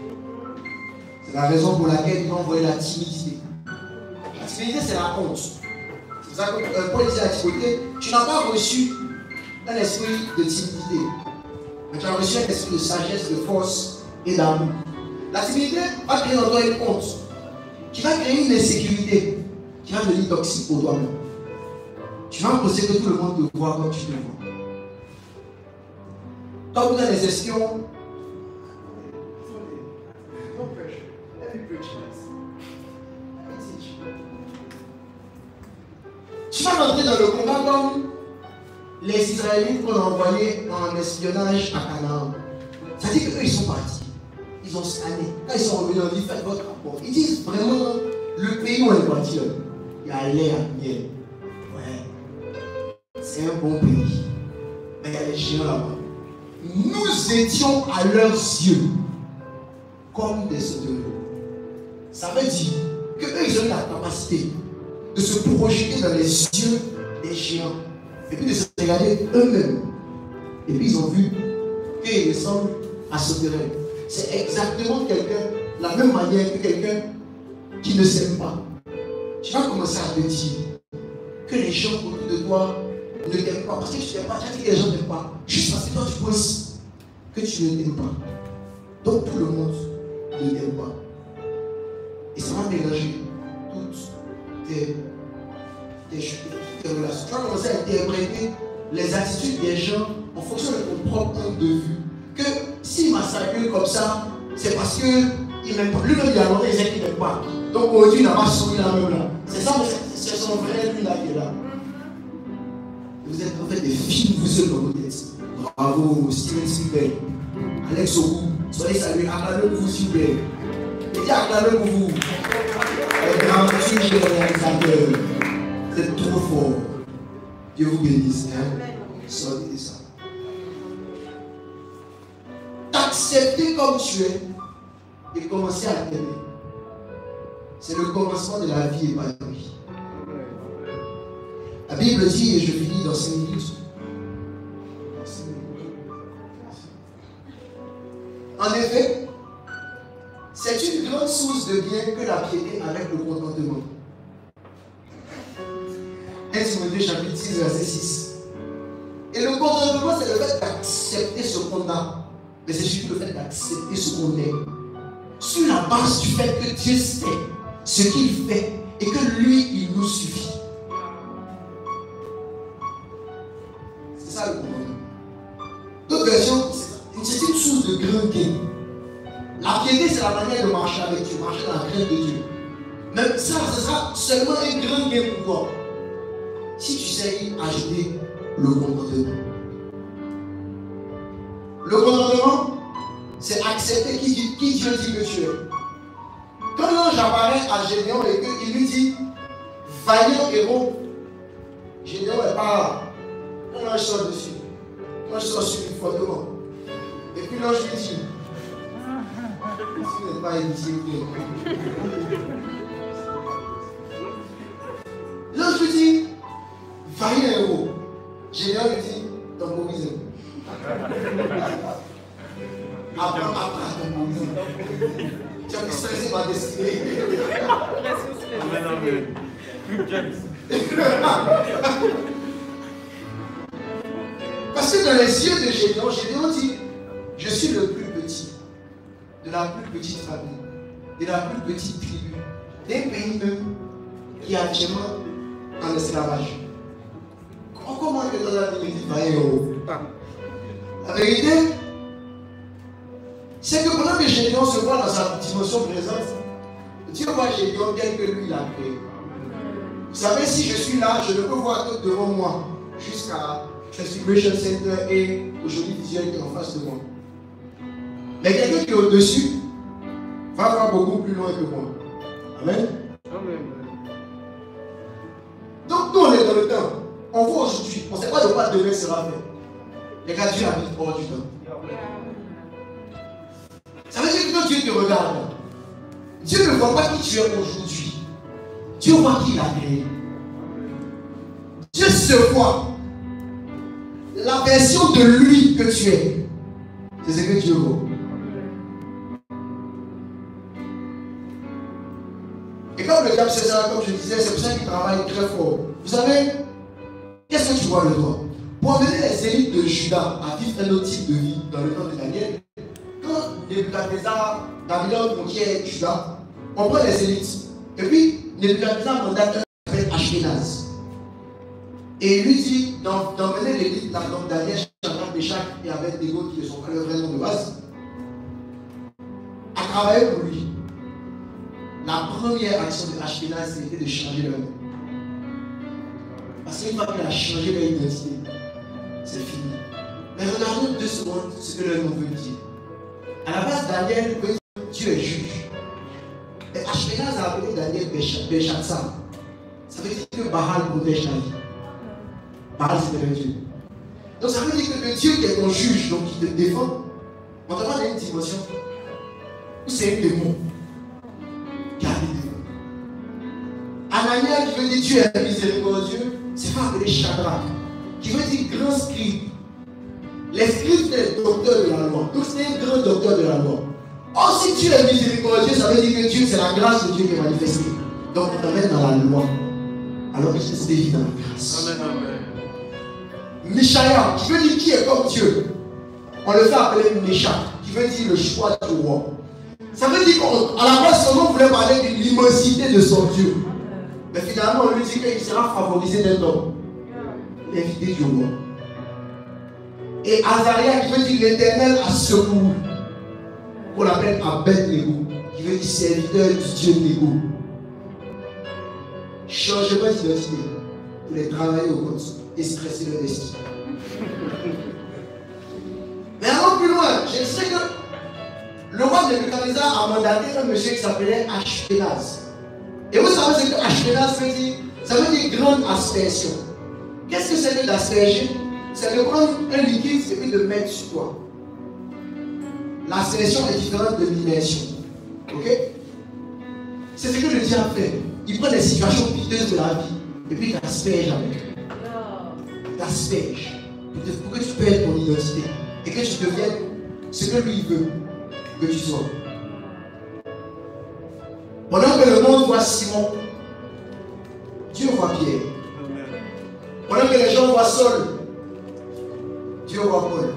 C'est la raison pour laquelle il va envoyer la timidité. La timidité, c'est la honte. C'est pour ça que Paul disait à Timothée, tu n'as pas reçu un esprit de timidité, mais tu as reçu un esprit de sagesse, de force et d'amour. La timidité va créer en toi une honte, qui va créer une insécurité, qui va devenir toxique pour toi-même. Tu vas penser que tout le monde te voit comme tu te vois. Quand vous avez des espions, tu vas rentrer dans le combat comme les Israélites qu'on a envoyés en espionnage à Canaan. C'est-à-dire qu'eux, ils sont partis. Ils ont scanné. Quand ils sont revenus, on dit faites votre rapport. Ils disent vraiment le pays où on est parti, il y a l'air miel. Ouais. C'est un bon pays. Mais il y a des géants là-bas. Nous étions à leurs yeux comme des sauterelles. Ça veut dire qu'eux, ils ont eu la capacité de se projeter dans les yeux des géants et puis de se regarder eux-mêmes. Et puis ils ont vu qu'ils ressemblent à sauterelles. C'est exactement quelqu'un, la même manière que quelqu'un qui ne s'aime pas. Tu vas commencer à te dire que les gens autour de toi ne t'aiment pas parce que tu n'aimes pas. Tu as dit que les gens ne t'aiment pas juste parce que toi tu penses que tu ne t'aimes pas. Donc tout le monde ne t'aime pas. Et ça va mélanger toutes tes relations. Tu vas commencer à interpréter les attitudes des gens en fonction de ton propre angle de vue. Que s'il m'a salué comme ça, c'est parce qu'il m'aime pas. Lui-même, il a longtemps, il sait qu'il m'aime pas. Donc aujourd'hui, il n'a pas souri là même là. C'est ça, c'est son vrai lui là qui est là. Vous êtes en fait des filles, vous seuls dans vos têtes. Bravo, Steven Spielberg, Alex Ogou, soyez salués, acclamez pour vous s'il vous plaît. Et dis acclamez pour vous. Les grands réalisateurs, vous êtes trop forts. Dieu vous bénisse. Hein? Sortez de ça. T'accepter comme tu es et commencer à t'aimer. c'est le commencement de la vie épanouie. La Bible dit, et je finis dans 5 minutes. En effet, c'est une grande source de bien que la piété avec le contentement. 1 Timothée chapitre 6, verset 6. Et le contentement, c'est le fait d'accepter ce qu'on a. Mais c'est surtout le fait d'accepter ce qu'on est. Sur la base du fait que Dieu sait ce qu'il fait et que lui, il nous suffit. C'est ça le contentement. D'autres versions, c'est une source de grand gain. La piété, c'est la manière de marcher avec Dieu, marcher dans la crainte de Dieu. Même ça, ce sera seulement un grand gain pour toi. Si tu sais y ajouter le contentement. Le contentement, c'est accepter qui Dieu dit que tu es. Quand l'ange apparaît à Gédéon et qu'il lui dit, vaillant héros, Gédéon n'est pas là. Quand l'ange sort dessus, l'ange sort sur lui fortement. Et puis l'ange lui dit, ce n'est pas inutile. L'ange lui dit, vaillant héros. Gédéon lui dit, temporisez. Apprends à temporiser. Tu as pu stresser ma destinée. Parce que dans les yeux de Gédéon, Gédéon dit, je suis le plus petit de la plus petite famille, de la plus petite tribu, d'un pays même qui est actuellement en esclavage. Comment est-ce que dans la vie, la vérité, c'est que pendant que Gédéon se voit dans sa dimension présente, Dieu voit Gédéon tel que lui l'a créé. Vous savez, si je suis là, je ne peux voir que devant moi, jusqu'à Transfiguration Center et aujourd'hui Visuel qui est en face de moi. Mais quelqu'un qui est au-dessus va voir beaucoup plus loin que moi. Amen. Amen. Donc nous on est dans le temps. On voit aujourd'hui, on ne sait pas de quoi demain sera fait. Les gars, Dieu habite hors du temps. Ça veut dire que quand Dieu te regarde, Dieu ne voit pas qui tu es aujourd'hui. Dieu voit qui il a créé. Dieu se voit la version de lui que tu es. C'est ce que Dieu voit. Et comme le diable, c'est ça, comme je disais, c'est pour ça qu'il travaille très fort. Vous savez, qu'est-ce que tu vois de toi? Pour amener les élites de Juda à vivre un autre type de vie dans le temps de Daniel, quand Nebuchadnezzar, Babylone conquiert Juda, on prend les élites. Et puis, Nebuchadnezzar mandate un qui s'appelle Ashkenaz. Et il lui dit d'emmener l'élite, donc Daniel, Shadrach, Meshach et Abednego, qui ne sont pas le vrai nom de base, à travailler pour lui. La première action de Ashkenaz, c'était de changer leur nom. Parce qu'une fois qu'il a changé leur identité, c'est fini. Mais regardons 2 secondes ce que leur nom veut dire. À la base, Daniel veut dire Dieu est juge. Et Ashkenaz a appelé Daniel Béchatsar. Ça veut dire que Baal protège la vie. Baal, c'est un Dieu. Donc ça veut dire que le Dieu qui est ton juge, donc qui te défend, on te parle d'une dimension où c'est un démon qui habite dedans. Anania qui veut dire Dieu est miséricordieux, c'est pas appelé Shadrach, qui veut dire grand scribe. Les scribes, c'est les docteurs de la loi. Donc c'est un grand docteur de la loi. Or, si Dieu est miséricordieux, ça veut dire que Dieu, c'est la grâce de Dieu qui est manifestée. Donc on t'amène dans la loi. Alors que c'est dévié dans la grâce. Amen, amen. Michaïa, qui veut dire qui est comme Dieu. On le fait appeler Meshach, qui veut dire le choix du roi. Ça veut dire qu'à la base, son nom voulait parler de l'immensité de son Dieu. Mais finalement, on lui dit qu'il sera favorisé d'un homme. L'invité du roi. Et Azaria qui veut dire l'Éternel a secouru. On l'appelle Abednego, qui veut dire serviteur du Dieu Négo. Changement d'identité pour les travailler au compte et stresser leur destin. Mais allons plus loin, je sais que le roi de Nebuchadnezzar a mandaté un monsieur qui s'appelait Ashkenaz. Et vous savez ce que Ashkenaz veut dire? Ça veut dire grande aspersion. Qu'est-ce que c'est que d'asperger? C'est de prendre un liquide et puis de mettre sur toi. L'aspersion est différente de l'immersion. Ok? C'est ce que le diable fait. Il prend des situations piteuses de la vie et puis il t'asperge avec eux. Il t'asperge pour que tu perdes ton identité et que tu deviennes ce que lui veut que tu sois. Pendant que le monde voit Simon, Dieu voit Pierre. Pendant que les gens voient Saul, Dieu voit Paul.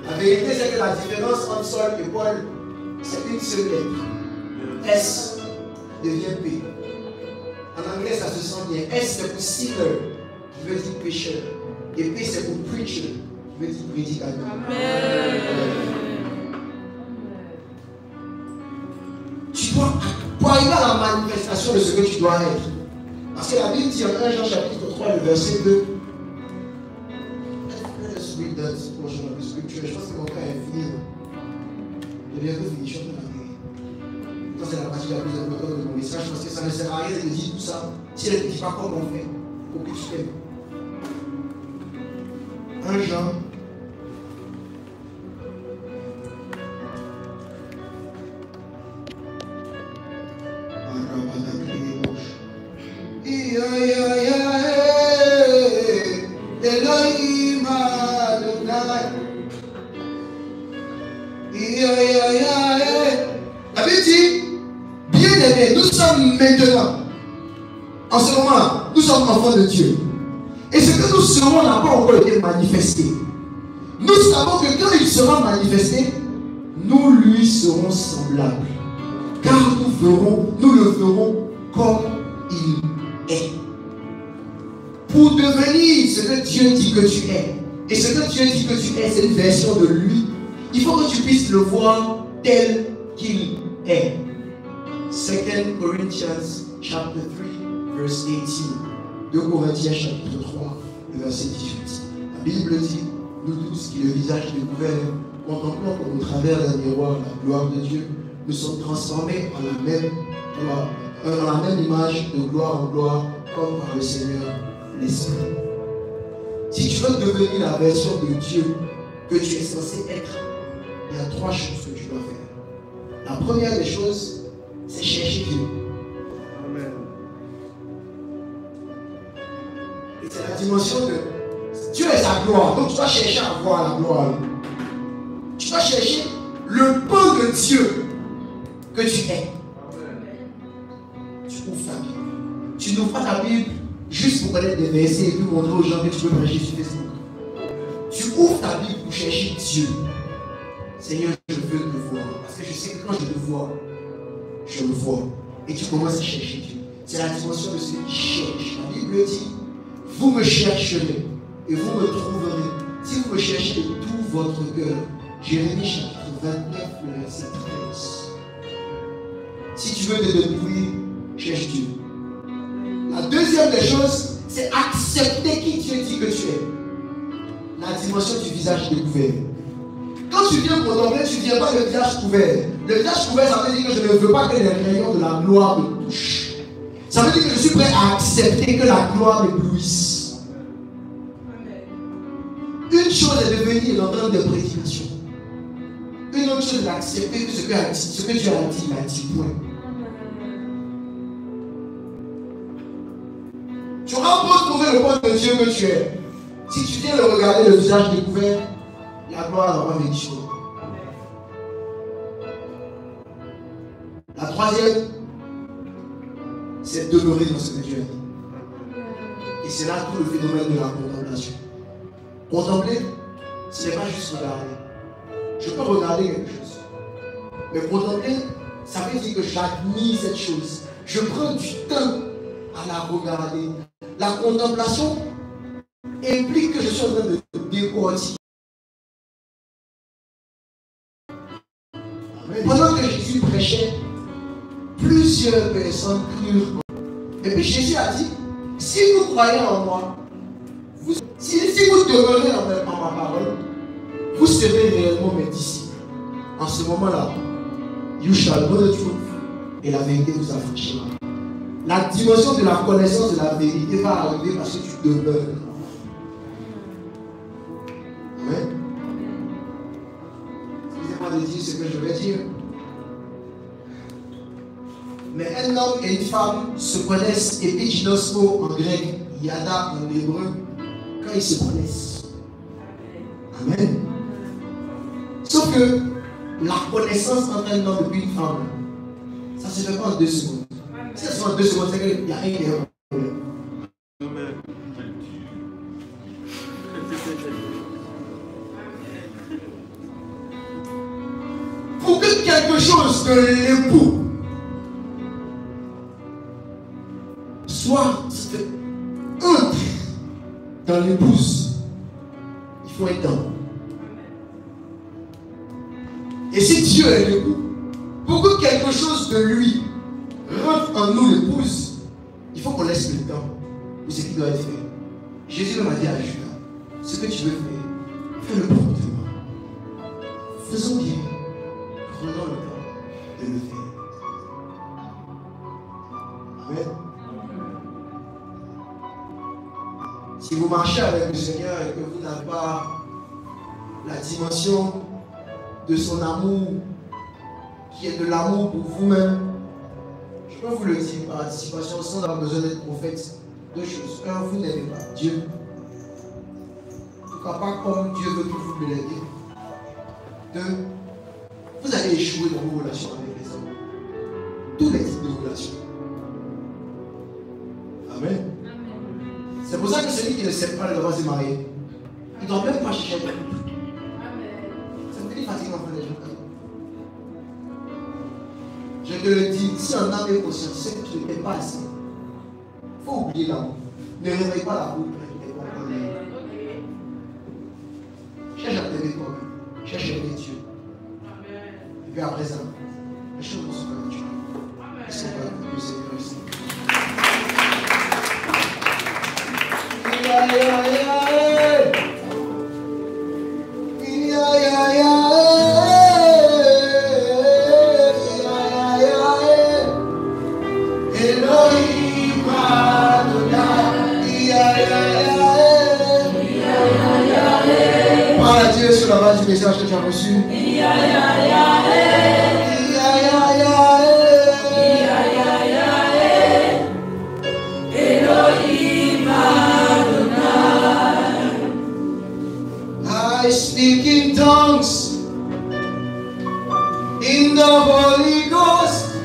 La vérité, c'est que la différence entre Saul et Paul, c'est une seule lettre. S devient P. En anglais, ça se sent bien. S, c'est pour sinner, qui veut dire pécheur. Et P, c'est pour preacher, qui veut dire prédicateur. Amen. Tu dois, pour arriver à la manifestation de ce que tu dois être. Parce que la Bible dit en 1 Jean chapitre 3, le verset 2. Let's read that portion of the scripture. Je pense que mon frère est fini. Je viens de finir, je suis en train d'arriver. Ça, c'est la partie la plus importante de mon message parce que ça ne sert à rien de dire tout ça si elle ne dit pas comment on fait pour que tu t'aimes. 1 Jean. La Bible dit, bien-aimés, nous sommes maintenant, en ce moment, nous sommes enfants de Dieu. Et ce que nous serons n'a pas encore été manifesté. Nous savons que quand il sera manifesté, nous lui serons semblables. Car nous le verrons comme il est. Pour devenir ce que Dieu dit que tu es, et ce que Dieu dit que tu es, c'est une version de lui, il faut que tu puisses le voir tel qu'il est. 2 Corinthians chapter 3, verse 18. 2 Corinthiens chapitre 3, le verset 18. La Bible dit, nous tous qui le visage découvert, contemplant comme au travers d'un miroir la gloire de Dieu, nous sommes transformés en la même gloire, dans la même image de gloire en gloire, comme par le Seigneur l'Esprit. Si tu veux devenir la version de Dieu que tu es censé être, il y a 3 choses que tu dois faire. La première des choses, c'est chercher Dieu. Amen. Et c'est la dimension de Dieu est sa gloire, donc tu dois chercher à voir la gloire. Tu dois chercher le pan de Dieu que tu es. Tu ouvres ta Bible. Tu n'ouvres pas ta Bible juste pour connaître des versets et puis montrer aux gens que tu peux prêcher sur Facebook. Tu ouvres ta Bible pour chercher Dieu. Seigneur, je veux te voir. Parce que je sais que quand je te vois, je le vois. Et tu commences à chercher Dieu. C'est la dimension de celui qui cherche. La Bible dit, vous me chercherez et vous me trouverez. Si vous me cherchez de tout votre cœur. Jérémie chapitre 29, le verset 13. Si tu veux te dépouiller, cherche Dieu. La deuxième des choses, c'est accepter qui Dieu dit que tu es. La dimension du visage découvert. Quand tu viens contempler, tu ne viens pas le visage couvert. Le visage couvert, ça veut dire que je ne veux pas que les rayons de la gloire me touchent. Ça veut dire que je suis prêt à accepter que la gloire m'éblouisse. Une chose est de venir dans de prédication. Une autre chose est d'accepter que ce que Dieu a dit, il a dit point. Tu auras beau trouver le point de Dieu que tu es. Si tu viens le regarder le visage découvert, la gloire va pas venir. La troisième, c'est demeurer dans ce que Dieu a dit. Et c'est là tout le phénomène de la contemplation. Contempler, ce n'est pas juste regarder. Je peux regarder quelque chose. Mais contempler, ça veut dire que j'admire cette chose. Je prends du temps à la regarder. La contemplation implique que je suis en train de décortiquer. Pendant que Jésus prêchait, plusieurs personnes crurent. Et puis Jésus a dit, si vous croyez en moi, si vous demeurez en ma parole, vous serez réellement mes disciples. En ce moment-là, you shall know the truth, et la vérité vous affranchira. La dimension de la connaissance de la vérité va arriver parce que tu demeures. Amen. Excusez-moi de dire ce que je vais dire. Mais un homme et une femme se connaissent, epiginosko en grec, yada en hébreu, quand ils se connaissent. Amen. Sauf que la connaissance entre un homme et une femme, ça ne se fait pas en 2 secondes. Si ça se fait en 2 secondes, c'est qu'il y a rien qui est problème. Pour que quelque chose de l'époux soit entre dans l'épouse, il faut un temps. Et si Dieu est l'époux, pour que quelque chose de lui rentre en nous l'épouse, il faut qu'on laisse le temps pour ce qui doit être fait. Jésus m'a dit à Judas, ce que tu veux faire, fais-le promptement. Faisons bien. Prenons le temps de le faire. Amen. Si vous marchez avec le Seigneur et que vous n'avez pas la dimension de son amour, qui est de l'amour pour vous-même, je peux vous le dire par anticipation sans avoir besoin d'être prophète. 2 choses. 1, vous n'aimez pas Dieu. En tout cas, pas comme Dieu veut que vous me l'aidiez. 2, vous allez échouer dans vos relations avec les hommes. Tous les types de relations. Amen. C'est pour ça que celui qui ne sait pas ne doit pas se marier. Il ne doit même pas chercher un couple. Ça me fait fatigant d'entendre les gens. Je te le dis, si un âme est conscient, tu sais que tu ne t'aimes pas assez. Il faut oublier l'amour. Ne réveille pas l'amour pour qu'il t'aime pas. Cherche à t'aimer toi-même. Cherche à aimer Dieu. Et puis après ça, les choses vont se faire naturelles. Est-ce qu'on va le Seigneur ici? Parle à Dieu sur la base du message que tu as reçu. I speak in tongues in the Holy Ghost,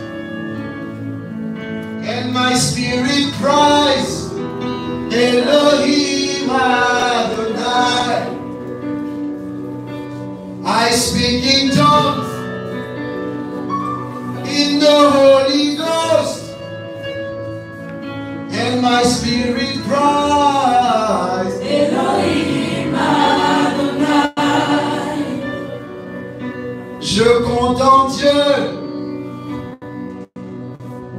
and my spirit cries, Elohim Adonai. I speak in tongues in the Holy Ghost, and my spirit cries, Elohim Adonai. Je compte en Dieu,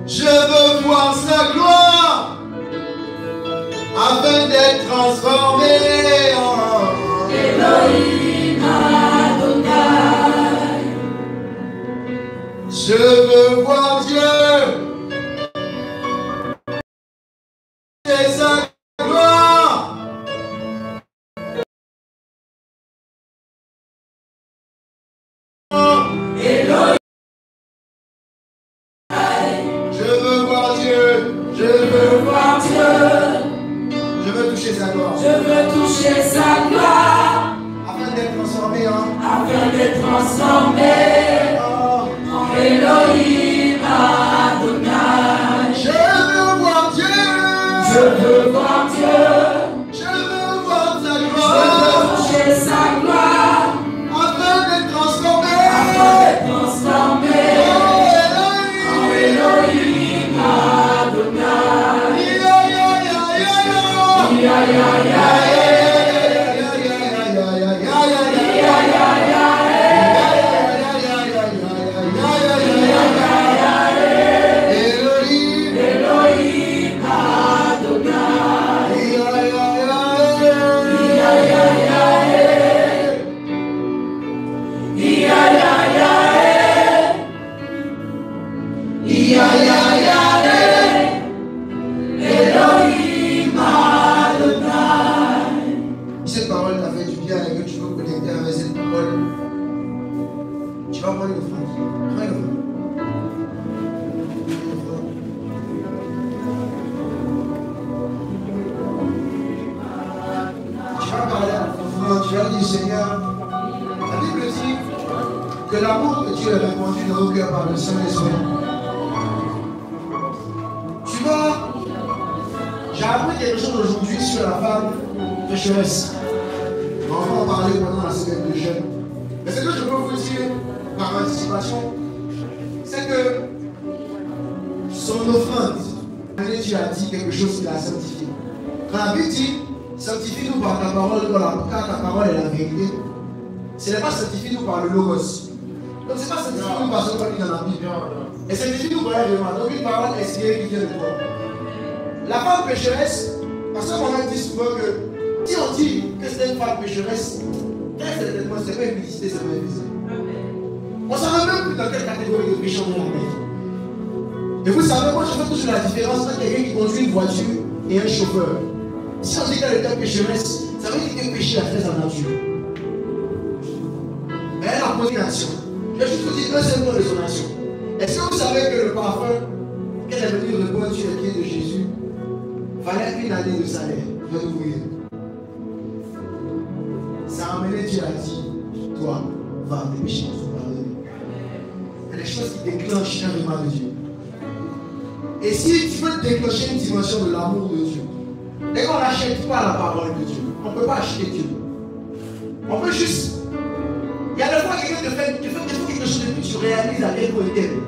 je veux voir sa gloire afin d'être transformé en Elohim Adonai. Je veux voir Dieu et sa gloire. Elohim. Je veux voir Dieu, je veux voir Dieu. Je veux toucher sa gloire. Je veux toucher sa gloire. Afin d'être transformé en Elohim Adonai. Je veux voir Dieu. Je veux voir Dieu. Je veux voir sa gloire. Je veux toucher sa gloire. Afin d'être transformé en Elohim Adonai. Cette parole t'a fait du bien et que tu veux connecter avec cette parole, tu vas prendre une offrande. Prends une offrande. que l'amour de Dieu est répandu dans nos cœurs par le Saint-Esprit. Tu vois, j'ai appris quelque chose aujourd'hui sur la femme pécheresse. On va en parler pendant la semaine de jeûne. Mais ce que je peux vous dire par anticipation, c'est que son offrande, Dieu a dit quelque chose qui l'a sanctifié. Quand la Bible dit sanctifie-nous par ta parole, car ta parole est la vérité, ce n'est pas sanctifie-nous par le logos. Donc ce n'est pas sanctifie-nous par ce qu'on dit dans la Bible. Et sanctifie-nous par elle. Donc une parole inspirée qui vient de toi. La femme pécheresse, parce qu'on a dit souvent que si on dit que c'est une femme pécheresse, très certainement, ce n'est pas une publicité, c'est pas une visite. On ne savait même plus dans quelle catégorie de péché on est en. Et vous savez, moi je fais toujours la différence entre quelqu'un qui conduit une voiture et un chauffeur. Si on dit qu'elle était pécheresse, ça veut dire qu'elle péché a fait sa nature. Mais elle a posé une action. Je vais juste vous dire un seul mot de son action. Est-ce que vous savez que le parfum qu'elle est venue répandre sur les pieds de Jésus valait une année de salaire? Je vais vous dire. Ça a amené Dieu à dire, toi, va, tes péchés sont pardonnés. Il y a des choses qui déclenchent un aimant de Dieu. Et si tu veux déclencher une dimension de l'amour de Dieu, dès qu'on n'achète pas la parole de Dieu, on ne peut pas acheter Dieu. On peut juste. Il y a des fois quelqu'un te fait quelque chose et puis tu réalises à quel point il t'aime.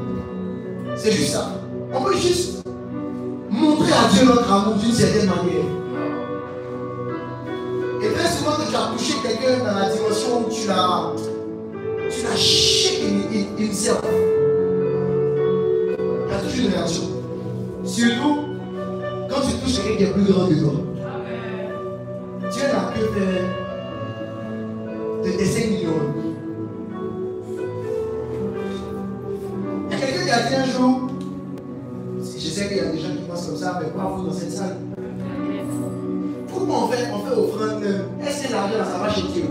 C'est juste ça. On peut juste montrer à Dieu notre amour d'une certaine manière. Et très souvent que tu as touché quelqu'un dans la dimension où tu l'as shaké himself. Il y a toujours une réaction. Surtout quand tu touches quelqu'un qui est plus grand que toi. Dieu n'a que fait de tes 5 millions. Il y a quelqu'un qui a dit un jour, je sais qu'il y a des gens qui pensent comme ça, mais pas vous dans cette salle. Pourquoi on fait offrande? Est-ce que l'argent ça va chez Dieu?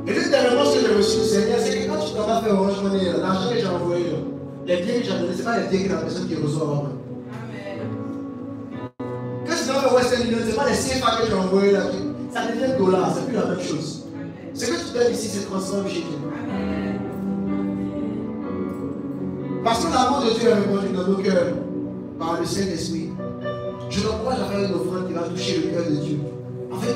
Et l'une des réponses que j'ai reçues du Seigneur, c'est que quand tu t'en vas faire Orange Money, l'argent que j'ai envoyé, les biens que j'ai donnés, ce n'est pas les biens que la personne qui reçoit avant. Quand tu t'en vas faire Western Union, ce n'est pas les CFA que j'ai envoyé là. Ça devient dollars, c'est plus la même chose. Ce que tu donnes ici se transforme chez Dieu. Parce que l'amour de Dieu est répandu dans nos cœurs par le Saint-Esprit. Je t'encourage à faire une offrande qui va toucher le cœur de Dieu. En fait,